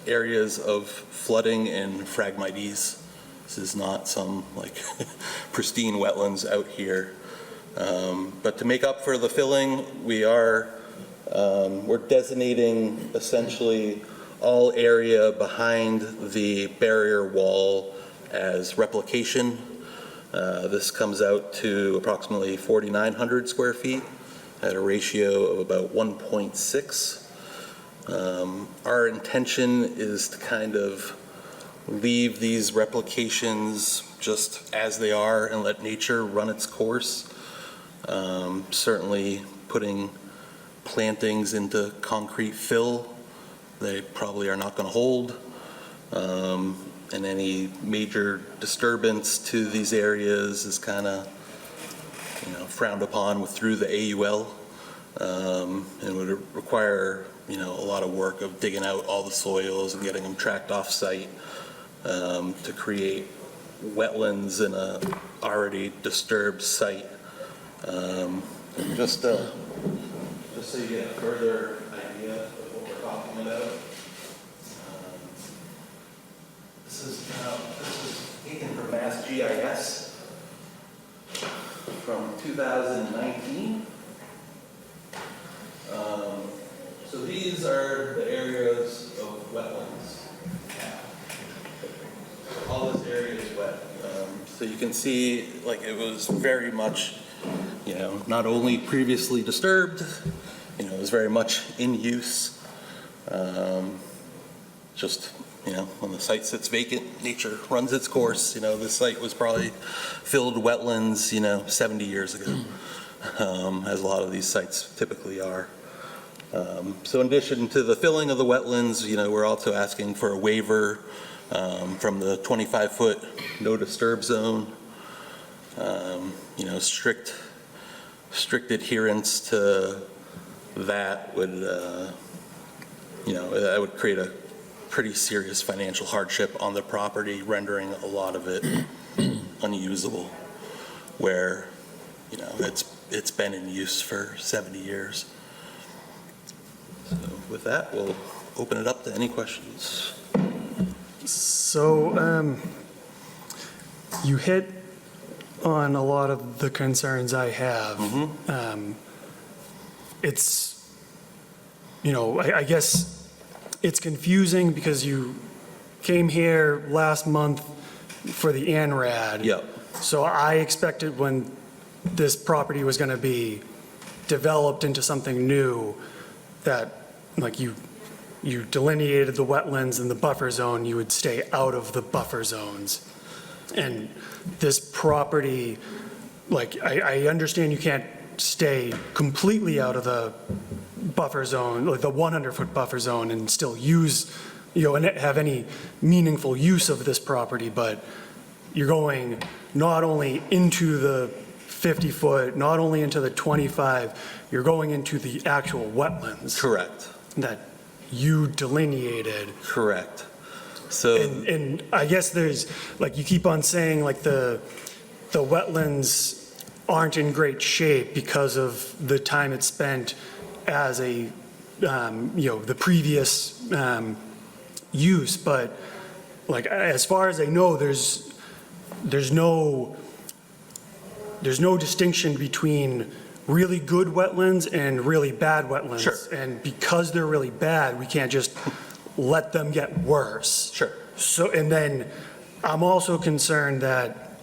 Speaker 11: areas of flooding and phragmites. This is not some like pristine wetlands out here. But to make up for the filling, we're designating essentially all area behind the barrier wall as replication. This comes out to approximately 4,900 square feet at a ratio of about 1.6. Our intention is to kind of leave these replications just as they are and let nature run its course. Certainly putting plantings into concrete fill, they probably are not going to hold. And any major disturbance to these areas is kind of, frowned upon through the AUL, and would require, a lot of work of digging out all the soils and getting them tracked off site to create wetlands in a already disturbed site. Just so you get a further idea of what we're talking about. This is taken from Mass GIS from 2019. So these are the areas of wetlands. All this area is wet. So you can see, like, it was very much, not only previously disturbed, it was very much in use. Just, when the site sits vacant, nature runs its course. This site was probably filled wetlands, 70 years ago, as a lot of these sites typically are. So in addition to the filling of the wetlands, we're also asking for a waiver from the 25-foot no disturb zone. Strict adherence to that would, that would create a pretty serious financial hardship on the property, rendering a lot of it unusable, where, it's been in use for 70 years. So with that, we'll open it up to any questions.
Speaker 1: So you hit on a lot of the concerns I have. It's, I guess it's confusing because you came here last month for the ANRAD.
Speaker 11: Yep.
Speaker 1: So I expected when this property was going to be developed into something new, that like you delineated the wetlands and the buffer zone, you would stay out of the buffer zones. And this property, like, I understand you can't stay completely out of the buffer zone, like the 100-foot buffer zone, and still use, and have any meaningful use of this property, but you're going not only into the 50 foot, not only into the 25, you're going into the actual wetlands
Speaker 11: Correct,
Speaker 1: that you delineated.
Speaker 11: correct. So,
Speaker 1: And I guess there's, like, you keep on saying, like, the wetlands aren't in great shape because of the time it's spent as a, the previous use, but, like, as far as I know, there's no distinction between really good wetlands and really bad wetlands.
Speaker 11: Sure.
Speaker 1: And because they're really bad, we can't just let them get worse.
Speaker 11: sure,
Speaker 1: So, and then I'm also concerned that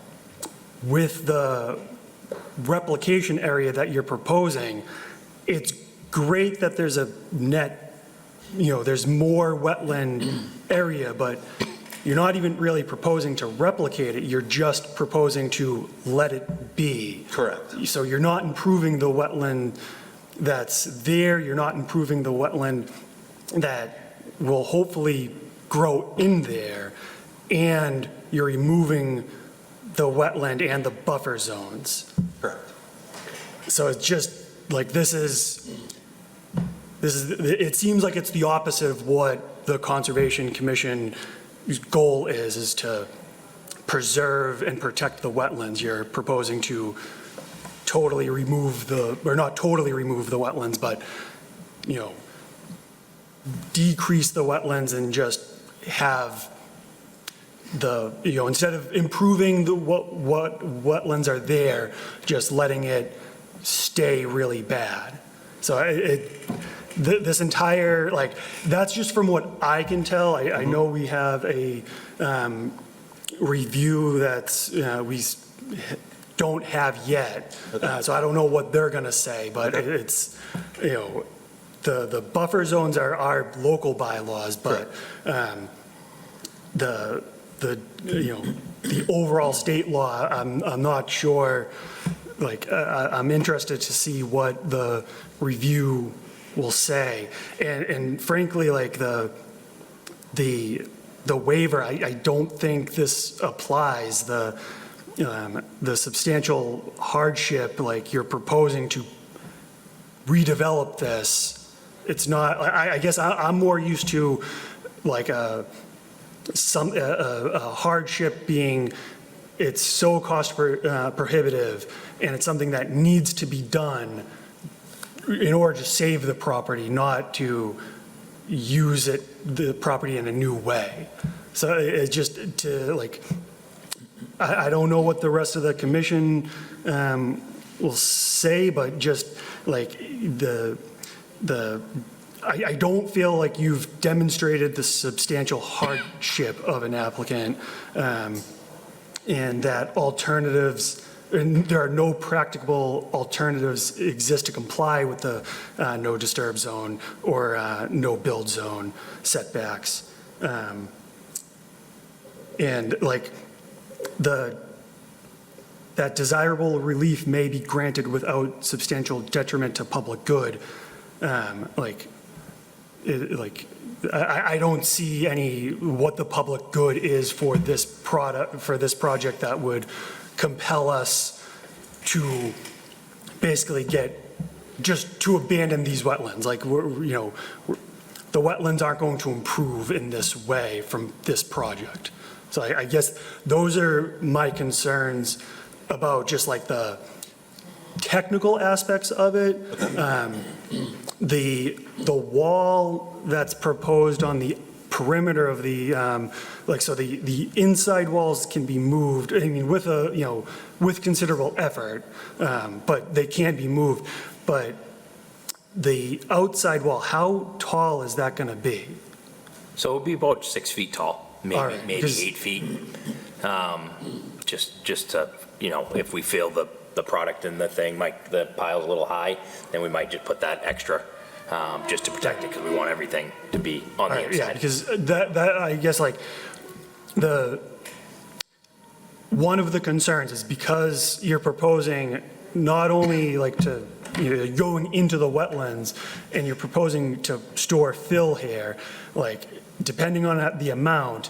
Speaker 1: with the replication area that you're proposing, it's great that there's a net, there's more wetland area, but you're not even really proposing to replicate it, you're just proposing to let it be.
Speaker 11: correct.
Speaker 1: So you're not improving the wetland that's there, you're not improving the wetland that will hopefully grow in there, and you're removing the wetland and the buffer zones.
Speaker 11: Correct.
Speaker 1: So it's just, like, it seems like it's the opposite of what the Conservation Commission's goal is to preserve and protect the wetlands. You're proposing to totally remove or not totally remove the wetlands, but, decrease the wetlands and just have instead of improving what wetlands are there, just letting it stay really bad. So this entire, like, that's just from what I can tell. I know we have a review that's, we don't have yet. So I don't know what they're going to say, but it's, the buffer zones are our local bylaws, but the overall state law, I'm not sure, like, I'm interested to see what the review will say. And frankly, like, the waiver, I don't think this applies. The substantial hardship, like, you're proposing to redevelop this, it's not, I guess I'm more used to, like, a hardship being, it's so cost prohibitive, and it's something that needs to be done in order to save the property, not to use the property in a new way. So it's just to, like, I don't know what the rest of the commission will say, but just, like, I don't feel like you've demonstrated the substantial hardship of an applicant, and that alternatives, and there are no practicable alternatives exist to comply with the no disturb zone or no build zone setbacks. And, like, that desirable relief may be granted without substantial detriment to public good. I don't see what the public good is for this project that would compel us to basically to abandon these wetlands. Like, the wetlands aren't going to improve in this way from this project. So I guess those are my concerns about just, like, the technical aspects of it. The wall that's proposed on the perimeter of the, so the inside walls can be moved, I mean, with considerable effort, but they can be moved. But the outside wall, how tall is that going to be?
Speaker 10: So it'll be about 6 feet tall,
Speaker 1: All right,
Speaker 10: maybe 8 feet. Just to, if we feel the product in the thing, the pile's a little high, then we might just put that extra, just to protect it, because we want everything to be on the inside.
Speaker 1: Yeah, because that I guess, like, one of the concerns is because you're proposing not only, like, to, going into the wetlands, and you're proposing to store fill here, like, depending on the amount,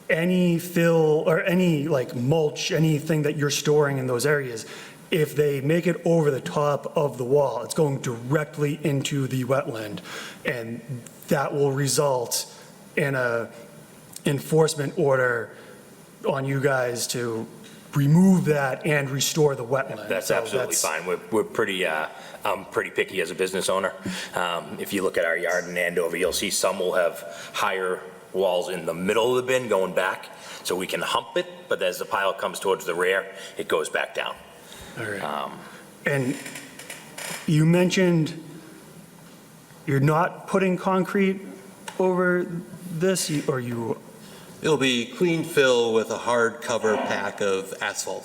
Speaker 1: any fill or any, like, mulch, anything that you're storing in those areas if they make it over the top of the wall, it's going directly into the wetland, and that will result in a enforcement order on you guys to remove that and restore the wetland.
Speaker 10: That's
Speaker 1: So
Speaker 10: absolutely fine. We're pretty, I'm pretty picky as a business owner. If you look at our yard in Andover, you'll see some will have higher walls in the middle of the bin going back, so we can hump it, but as the pile comes towards the rear, it goes back down.
Speaker 1: All right. And you mentioned you're not putting concrete over this, or you,
Speaker 11: It'll be clean fill with a hard cover pack of asphalt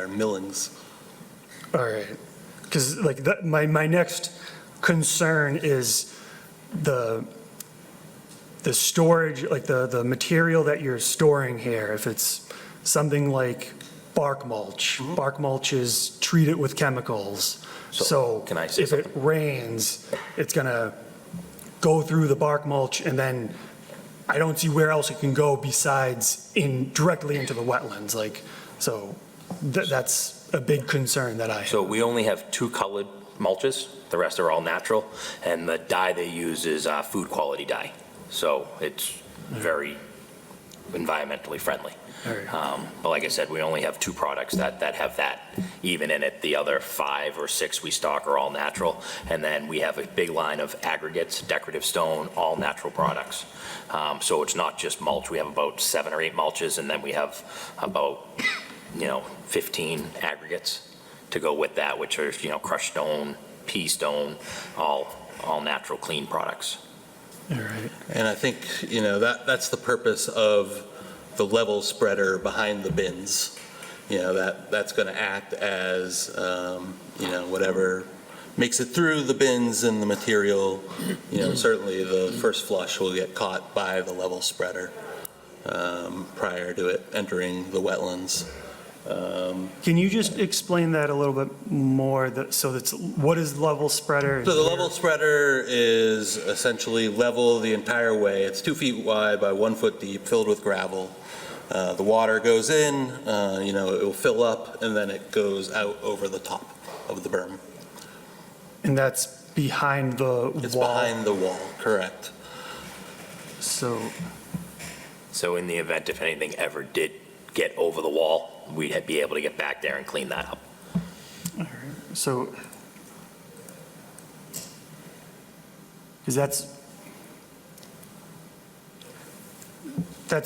Speaker 11: millings.
Speaker 1: all right. Because like, my next concern is the storage, like the material that you're storing here. If it's something like bark mulch, bark mulch is treated with chemicals. So
Speaker 10: can I say
Speaker 1: if it rains, it's gonna go through the bark mulch, and then I don't see where else it can go besides directly into the wetlands, like, so that's a big concern that I have.
Speaker 10: So we only have 2 colored mulches, the rest are all natural, and the dye they use is food quality dye. So it's very environmentally friendly.
Speaker 1: All right.
Speaker 10: But like I said, we only have 2 products that have that even in it. The other 5 or 6 we stock are all natural. And then we have a big line of aggregates, decorative stone, all natural products. So it's not just mulch. We have about 7 or 8 mulches, and then we have about, 15 aggregates to go with that, which are, crushed stone, pea stone, all natural, clean products.
Speaker 1: All right.
Speaker 11: And I think, that's the purpose of the level spreader behind the bins. That's going to act as, whatever makes it through the bins and the material. Certainly the first flush will get caught by the level spreader prior to it entering the wetlands.
Speaker 1: Can you just explain that a little bit more? What is level spreader?
Speaker 11: So the level spreader is essentially level the entire way. It's 2 feet wide by 1 foot deep, filled with gravel. The water goes in, it will fill up, and then it goes out over the top of the berm.
Speaker 1: And that's behind the wall?
Speaker 11: It's behind the wall, correct.
Speaker 1: So,
Speaker 10: So in the event if anything ever did get over the wall, we'd be able to get back there and clean that up.
Speaker 1: so, because that's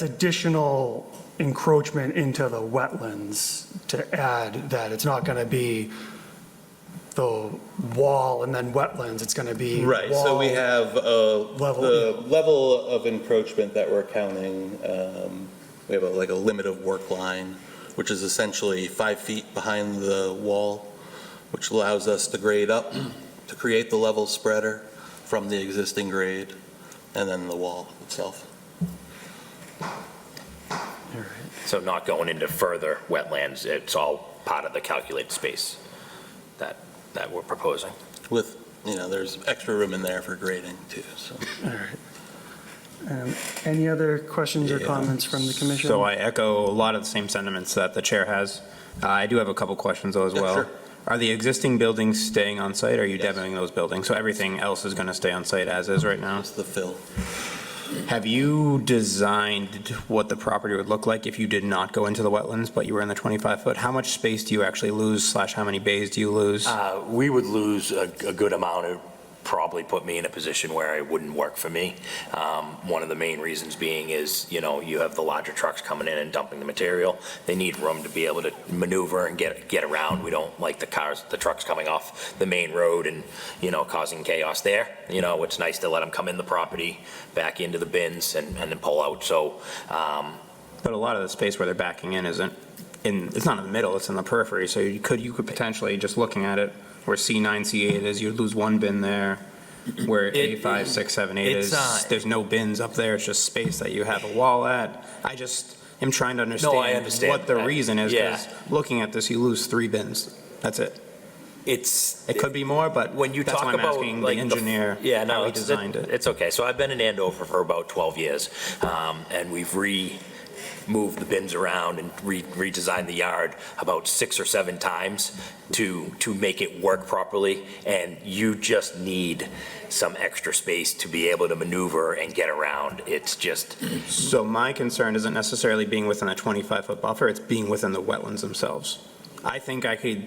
Speaker 1: additional encroachment into the wetlands to add that. It's not going to be the wall and then wetlands, it's going to be
Speaker 11: Right, so we
Speaker 1: wall.
Speaker 11: have the level of encroachment that we're counting. We have like a limit of work line, which is essentially 5 feet behind the wall, which allows us to grade up to create the level spreader from the existing grade, and then the wall itself.
Speaker 10: So not going into further wetlands, it's all part of the calculated space that we're proposing.
Speaker 11: With, there's extra room in there for grading too, so.
Speaker 1: All right. Any other questions or comments from the commission?
Speaker 3: So I echo a lot of the same sentiments that the chair has. I do have a couple questions though as
Speaker 11: Yeah,
Speaker 3: well.
Speaker 11: sure.
Speaker 3: Are the existing buildings staying on site, or are you
Speaker 11: Yes.
Speaker 3: demoing those buildings? So everything else is going to stay on site as is right now?
Speaker 11: It's the fill.
Speaker 3: Have you designed what the property would look like if you did not go into the wetlands, but you were in the 25-foot? How much space do you actually lose, / how many bays do you lose?
Speaker 10: We would lose a good amount. It would probably put me in a position where it wouldn't work for me. One of the main reasons being is, you have the larger trucks coming in and dumping the material. They need room to be able to maneuver and get around. We don't like the trucks coming off the main road and, causing chaos there. It's nice to let them come in the property, back into the bins and then pull out. So,
Speaker 3: But a lot of the space where they're backing in isn't it's not in the middle, it's in the periphery. So you could potentially, just looking at it, where C9, C8 is, you'd lose one bin there. Where A5, 6, 7, 8 is, there's no bins up there, it's just space that you have a wall at. I just am trying to understand what the reason is, because looking at this, you lose 3 bins. That's it. It could be more, but
Speaker 10: when you
Speaker 3: that's
Speaker 10: talk
Speaker 3: why I'm
Speaker 10: about
Speaker 3: asking the
Speaker 10: like
Speaker 3: engineer how he designed it.
Speaker 10: It's okay. So I've been in Andover for about 12 years, and we've moved the bins around and redesigned the yard about 6 or 7 times to make it work properly, and you just need some extra space to be able to maneuver and get around. It's just,
Speaker 3: So my concern isn't necessarily being within a 25-foot buffer, it's being within the wetlands themselves. I think I could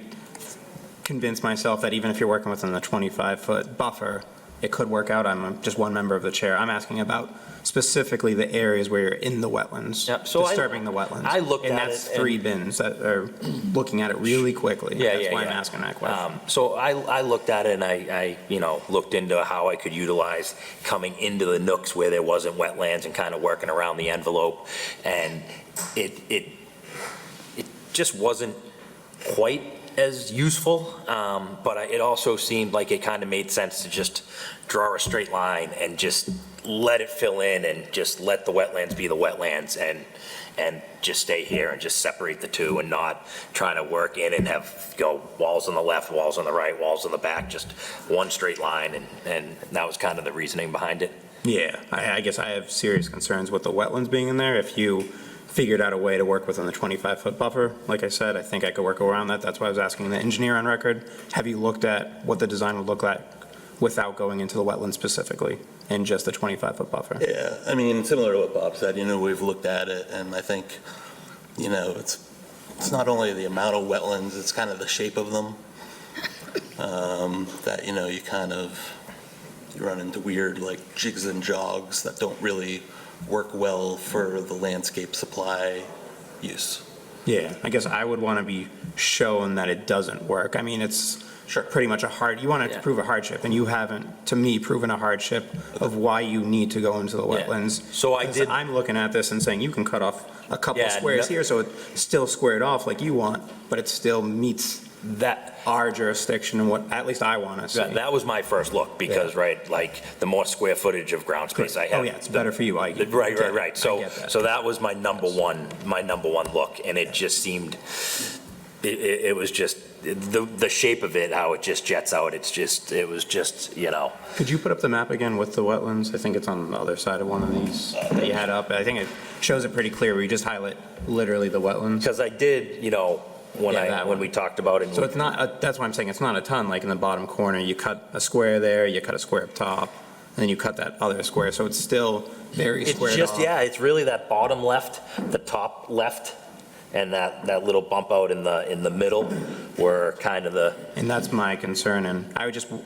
Speaker 3: convince myself that even if you're working within the 25-foot buffer, it could work out. I'm just one member of the chair. I'm asking about specifically the areas where you're in the wetlands,
Speaker 10: Yep, so
Speaker 3: disturbing the wetlands.
Speaker 10: I looked at
Speaker 3: And that's
Speaker 10: it and-
Speaker 3: 3 bins that are looking at it really quickly.
Speaker 10: Yeah,
Speaker 3: That's
Speaker 10: yeah,
Speaker 3: why I'm
Speaker 10: yeah.
Speaker 3: asking that question.
Speaker 10: So I looked at it and I looked into how I could utilize coming into the nooks where there wasn't wetlands and kind of working around the envelope. And it just wasn't quite as useful, but it also seemed like it kind of made sense to just draw a straight line and just let it fill in and just let the wetlands be the wetlands and just stay here and just separate the two and not trying to work in and have, walls on the left, walls on the right, walls on the back, just one straight line, and that was kind of the reasoning behind it.
Speaker 3: Yeah, I guess I have serious concerns with the wetlands being in there. If you figured out a way to work within the 25-foot buffer, like I said, I think I could work around that. That's why I was asking the engineer on record. Have you looked at what the design would look like without going into the wetlands specifically and just the 25-foot buffer?
Speaker 11: Yeah, I mean, similar to what Bob said, we've looked at it, and I think, it's not only the amount of wetlands, it's kind of the shape of them, that, you run into weird, like, jigs and jogs that don't really work well for the landscape supply use.
Speaker 3: Yeah, I guess I would want to be shown that it doesn't work. I mean, it's pretty much you want to prove a hardship, and you haven't, to me, proven a hardship of why you need to go into the
Speaker 10: Yeah.
Speaker 3: wetlands.
Speaker 10: So I
Speaker 3: 'Cause
Speaker 10: did-
Speaker 3: I'm looking at this and saying, you can cut off a couple
Speaker 10: Yeah,
Speaker 3: squares
Speaker 10: no-
Speaker 3: here, so it's still squared off like you want, but it still meets
Speaker 10: That,
Speaker 3: our jurisdiction and what, at least I want to see.
Speaker 10: that was my first look, because, like, the more square footage of ground space I have.
Speaker 3: Oh, yeah, it's better for you.
Speaker 10: Right.
Speaker 3: I
Speaker 10: So
Speaker 3: get that.
Speaker 10: that was my number one look, and it just seemed, it was just, the shape of it, how it just jets out, it was just,
Speaker 3: Could you put up the map again with the wetlands? I think it's on the other side of one of these that you had up. I think it shows it pretty clear where you just highlight literally the wetlands.
Speaker 10: because I did, when
Speaker 3: Yeah, that
Speaker 10: when
Speaker 3: one.
Speaker 10: we talked about it.
Speaker 3: So it's not, that's why I'm saying it's not a ton, like in the bottom corner, you cut a square there, you cut a square up top, and then you cut that other square, so it's still very
Speaker 10: It's
Speaker 3: squared
Speaker 10: just,
Speaker 3: off.
Speaker 10: yeah, it's really that bottom left, the top left, and that little bump out in the middle were kind of the,
Speaker 3: And that's my concern, and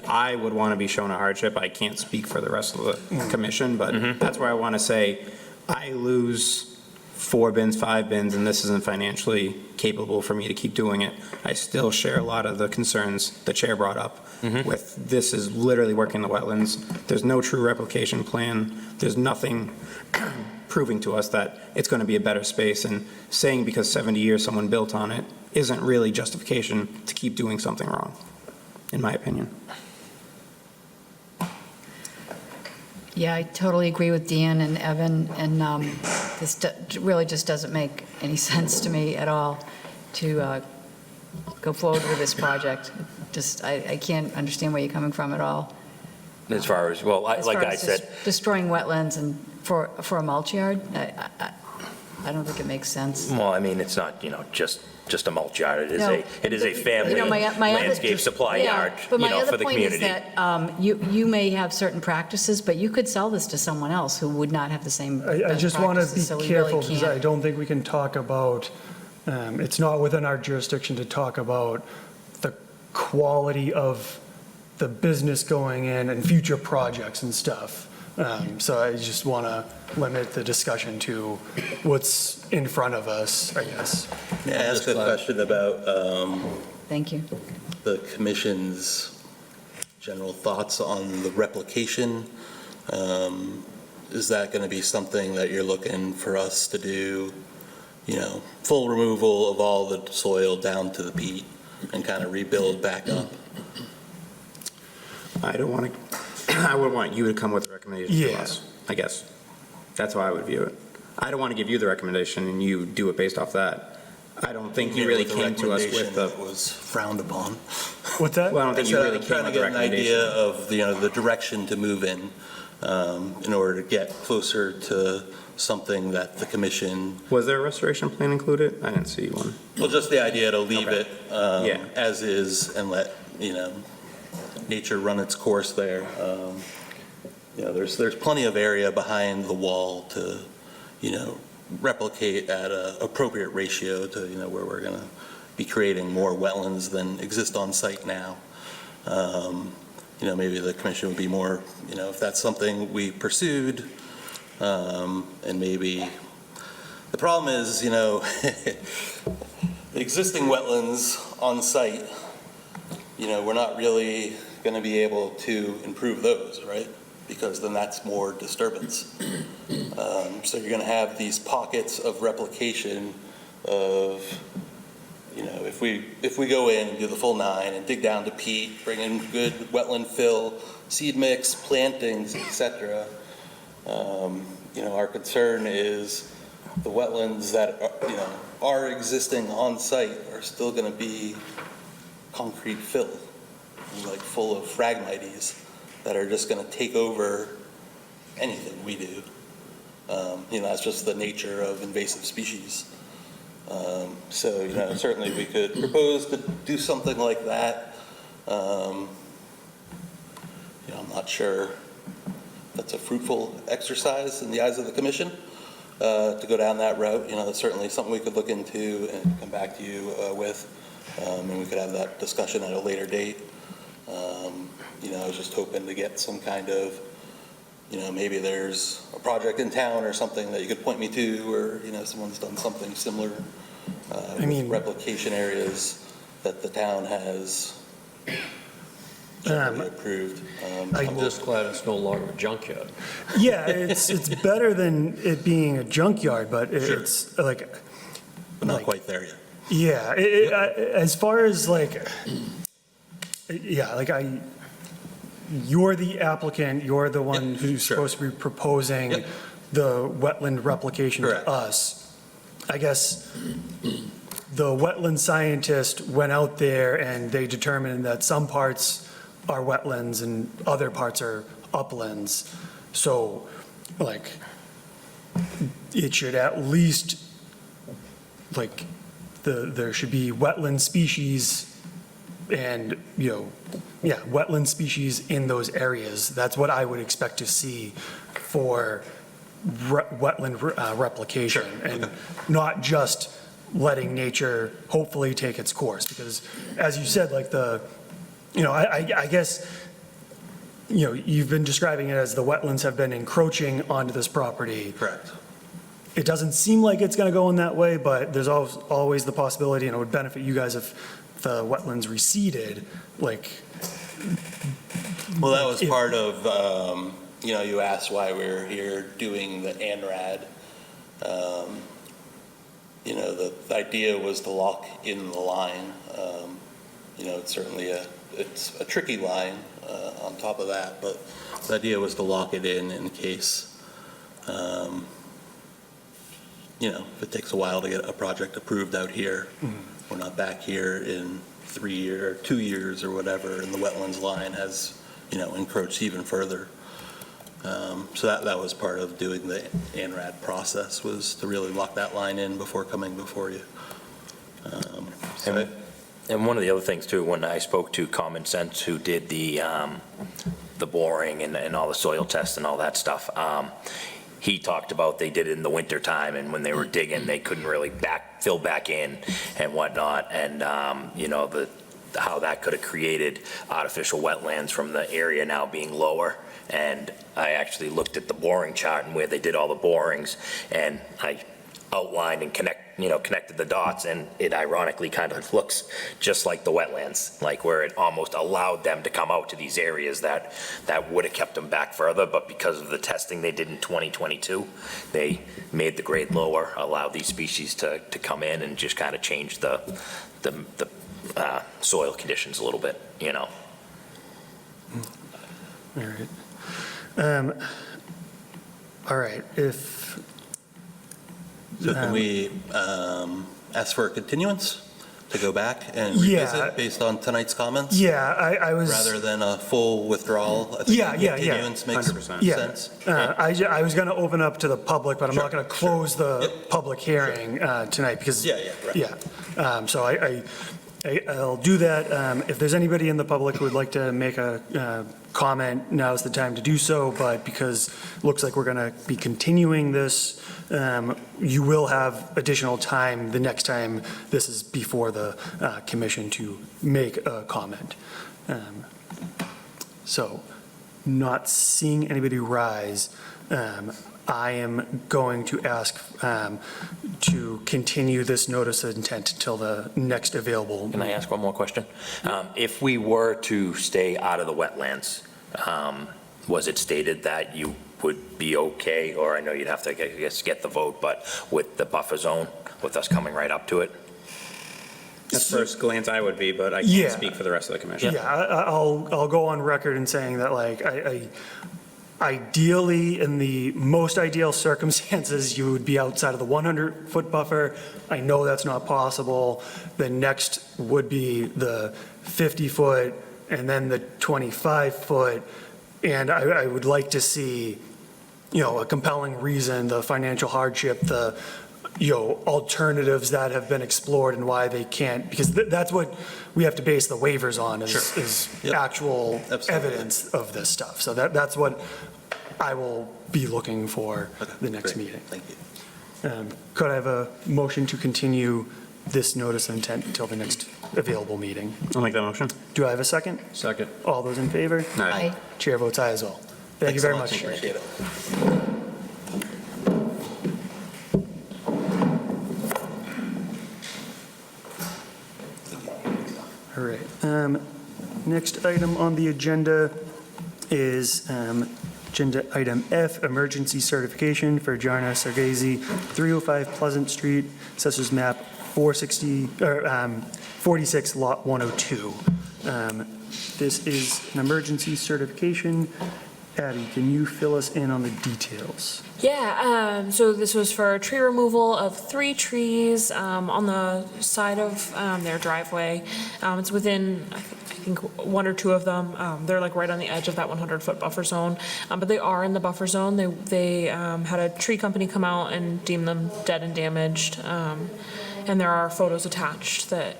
Speaker 3: I would want to be shown a hardship. I can't speak for the rest of the commission, but that's where I want to say, I lose 4 bins, 5 bins, and this isn't financially capable for me to keep doing it. I still share a lot of the concerns the chair brought up with this is literally working the wetlands. There's no true replication plan. There's nothing proving to us that it's going to be a better space, and saying because 70 years someone built on it isn't really justification to keep doing something wrong, in my opinion.
Speaker 2: Yeah, I totally agree with Dan and Evan, and this really just doesn't make any sense to me at all to go forward with this project. I can't understand where you're coming from at all.
Speaker 10: as far as, well,
Speaker 2: As
Speaker 10: like
Speaker 2: far
Speaker 10: I
Speaker 2: as
Speaker 10: said,
Speaker 2: just destroying wetlands and for a mulch yard, I don't think it makes sense.
Speaker 10: well, I mean, it's not, just a mulch yard.
Speaker 2: No,
Speaker 10: It is a family
Speaker 2: my other-
Speaker 10: landscape supply
Speaker 2: Yeah,
Speaker 10: yard,
Speaker 2: but my
Speaker 10: for
Speaker 2: other
Speaker 10: the
Speaker 2: point is
Speaker 10: community.
Speaker 2: that you may have certain practices, but you could sell this to someone else who would not have the same
Speaker 1: I
Speaker 2: best
Speaker 1: just want to be
Speaker 2: practices, so we
Speaker 1: careful
Speaker 2: really
Speaker 1: because I
Speaker 2: can't.
Speaker 1: don't think we can talk about, it's not within our jurisdiction to talk about the quality of the business going in and future projects and stuff. So I just want to limit the discussion to what's in front of us, I guess.
Speaker 11: May I ask a question about
Speaker 2: Thank you.
Speaker 11: the commission's general thoughts on the replication? Is that going to be something that you're looking for us to do, full removal of all the soil down to the peat and kind of rebuild back up?
Speaker 3: I don't want to, I would want you to come with a recommendation to
Speaker 1: Yeah.
Speaker 3: us, I guess. That's how I would view it. I don't want to give you the recommendation and you do it based off that. I don't think you really
Speaker 11: With a
Speaker 3: came to us with
Speaker 11: recommendation
Speaker 3: the,
Speaker 11: that was frowned upon.
Speaker 1: What's that?
Speaker 3: well, I don't think you
Speaker 11: So
Speaker 3: really
Speaker 11: I'm
Speaker 3: came
Speaker 11: trying to
Speaker 3: with the
Speaker 11: get an idea
Speaker 3: recommendation.
Speaker 11: of, the direction to move in. in order to get closer to something that the commission,
Speaker 3: Was there a restoration plan included? I didn't see one.
Speaker 11: well, just the idea to leave
Speaker 3: Okay.
Speaker 11: it
Speaker 3: Yeah.
Speaker 11: as is and let, nature run its course there. There's plenty of area behind the wall to, replicate at an appropriate ratio to, where we're going to be creating more wetlands than exist on site now. Maybe the commission would be more, if that's something we pursued, and maybe, the problem is, the existing wetlands on site, we're not really going to be able to improve those, right? Because then that's more disturbance. So you're going to have these pockets of replication of, if we go in and do the full 9 and dig down to peat, bring in good wetland fill, seed mix, plantings, et cetera, our concern is the wetlands that are existing on site are still going to be concrete fill, like full of phragmites that are just going to take over anything we do. That's just the nature of invasive species. So, certainly we could propose to do something like that. I'm not sure that's a fruitful exercise in the eyes of the commission to go down that route. That's certainly something we could look into and come back to you with, and we could have that discussion at a later date. I was just hoping to get some kind of, maybe there's a project in town or something that you could point me to, or, someone's done something similar with replication areas that the town has generally approved.
Speaker 12: I'm just glad it's no longer a junkyard.
Speaker 1: Yeah, it's better than it being a junkyard, but it's like.
Speaker 11: But not quite there yet.
Speaker 1: Yeah, as far as you're the applicant, you're the one who's supposed to be proposing the wetland replication
Speaker 11: Correct.
Speaker 1: to us. I guess the wetland scientist went out there and they determined that some parts are wetlands and other parts are uplands. So, it should at least, there should be wetland species and, wetland species in those areas. That's what I would expect to see for wetland replication. And not just letting nature hopefully take its course. Because as you said, I guess, you've been describing it as the wetlands have been encroaching onto this property.
Speaker 11: Correct.
Speaker 1: It doesn't seem like it's going to go in that way, but there's always the possibility, and it would benefit you guys if the wetlands receded,
Speaker 11: Well, that was part of, you asked why we were here doing the ANRAD. The idea was to lock in the line. It's certainly it's a tricky line on top of that, but the idea was to lock it in case, if it takes a while to get a project approved out here, we're not back here in 3 years or 2 years or whatever, and the wetlands line has, encroached even further. So that was part of doing the ANRAD process, was to really lock that line in before coming before you.
Speaker 10: And one of the other things too, when I spoke to Common Sense, who did the boring and all the soil tests and all that stuff, he talked about they did it in the winter time, and when they were digging, they couldn't really fill back in and whatnot, and how that could have created artificial wetlands from the area now being lower. And I actually looked at the boring chart and where they did all the borings, and I outlined and connected the dots, and it ironically kind of looks just like the wetlands, like where it almost allowed them to come out to these areas that would have kept them back further, but because of the testing they did in 2022, they made the grade lower, allowed these species to come in and just kind of change the soil conditions a little bit,
Speaker 1: All right. All right,
Speaker 11: So can we ask for a continuance to go back and
Speaker 1: Yeah.
Speaker 11: revisit based on tonight's comments?
Speaker 1: Yeah, I was.
Speaker 11: Rather than a full withdrawal? I think
Speaker 1: Yeah.
Speaker 11: continuance makes
Speaker 3: 100%.
Speaker 1: Yeah.
Speaker 11: sense.
Speaker 1: I was going to open up to the public, but I'm not
Speaker 11: Sure,
Speaker 1: going to close the
Speaker 11: Yep.
Speaker 1: public hearing tonight because.
Speaker 11: Yeah, right.
Speaker 1: Yeah. So I'll do that. If there's anybody in the public who would like to make a comment, now's the time to do so. But because it looks like we're going to be continuing this, you will have additional time the next time this is before the commission to make a comment. So not seeing anybody rise, I am going to ask to continue this notice of intent until the next available.
Speaker 10: Can I ask one more question? If we were to stay out of the wetlands, was it stated that you would be okay, or I know you'd have to, I guess, get the vote, but with the buffer zone, with us coming right up to it?
Speaker 3: At first glance, I would be, but I
Speaker 1: Yeah.
Speaker 3: can't speak for the rest of the commission.
Speaker 1: Yeah, I'll go on record in saying that, like, ideally, in the most ideal circumstances, you would be outside of the 100-foot buffer. I know that's not possible. The next would be the 50-foot and then the 25-foot. And I would like to see, a compelling reason, the financial hardship, the, alternatives that have been explored and why they can't, because that's what we have to base the waivers on is
Speaker 11: Yep.
Speaker 1: actual
Speaker 11: Absolutely.
Speaker 1: evidence of this stuff. So that's what I will be looking for the next
Speaker 11: Great.
Speaker 1: meeting.
Speaker 11: Thank you.
Speaker 1: Could I have a motion to continue this notice of intent until the next available meeting?
Speaker 3: I'll make that motion.
Speaker 1: Do I have a second?
Speaker 12: Second.
Speaker 1: All those in favor?
Speaker 3: Aye.
Speaker 1: Chair votes aye as well. Thank you
Speaker 11: Thanks so
Speaker 1: very much.
Speaker 11: Appreciate it.
Speaker 1: All right. Next item on the agenda is agenda item F, emergency certification for Jarna Sargazy, 305 Pleasant Street, Assessors Map 46, Lot 102. This is an emergency certification. Addie, can you fill us in on the details?
Speaker 4: Yeah, so this was for tree removal of 3 trees on the side of their driveway. It's within, I think, 1 or 2 of them. They're like right on the edge of that 100-foot buffer zone, but they are in the buffer zone. They had a tree company come out and deem them dead and damaged, and there are photos attached that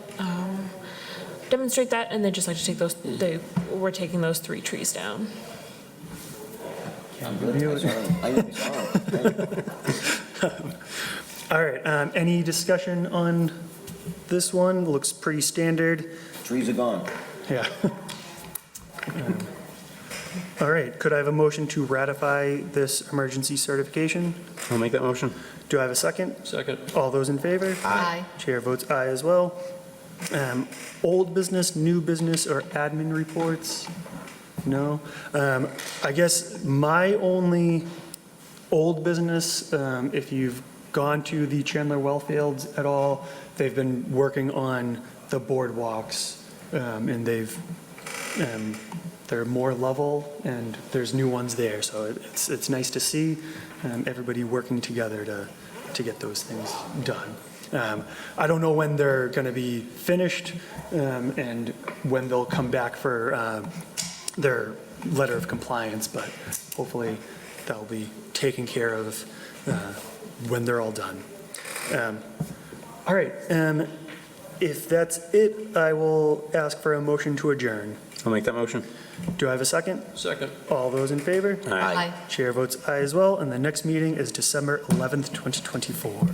Speaker 4: demonstrate that, and they just like to take those, we're taking those 3 trees down.
Speaker 9: I'm good. I saw him.
Speaker 1: All right, any discussion on this one? Looks pretty standard.
Speaker 9: Trees are gone.
Speaker 1: Yeah. All right, could I have a motion to ratify this emergency certification?
Speaker 3: I'll make that motion.
Speaker 1: Do I have a second?
Speaker 12: Second.
Speaker 1: All those in favor?
Speaker 2: Aye.
Speaker 1: Chair votes aye as well. Old business, new business, or admin reports? No? I guess my only old business, if you've gone to the Chandler Wellfields at all, they've been working on the boardwalks, and they're more level, and there's new ones there, so it's nice to see everybody working together to get those things done. I don't know when they're going to be finished and when they'll come back for their letter of compliance, but hopefully that'll be taken care of when they're all done. All right, if that's it, I will ask for a motion to adjourn.
Speaker 3: I'll make that motion.
Speaker 1: Do I have a second?
Speaker 12: Second.
Speaker 1: All those in favor?
Speaker 2: Aye.
Speaker 1: Chair votes aye as well, and the next meeting is December 11th, 2024.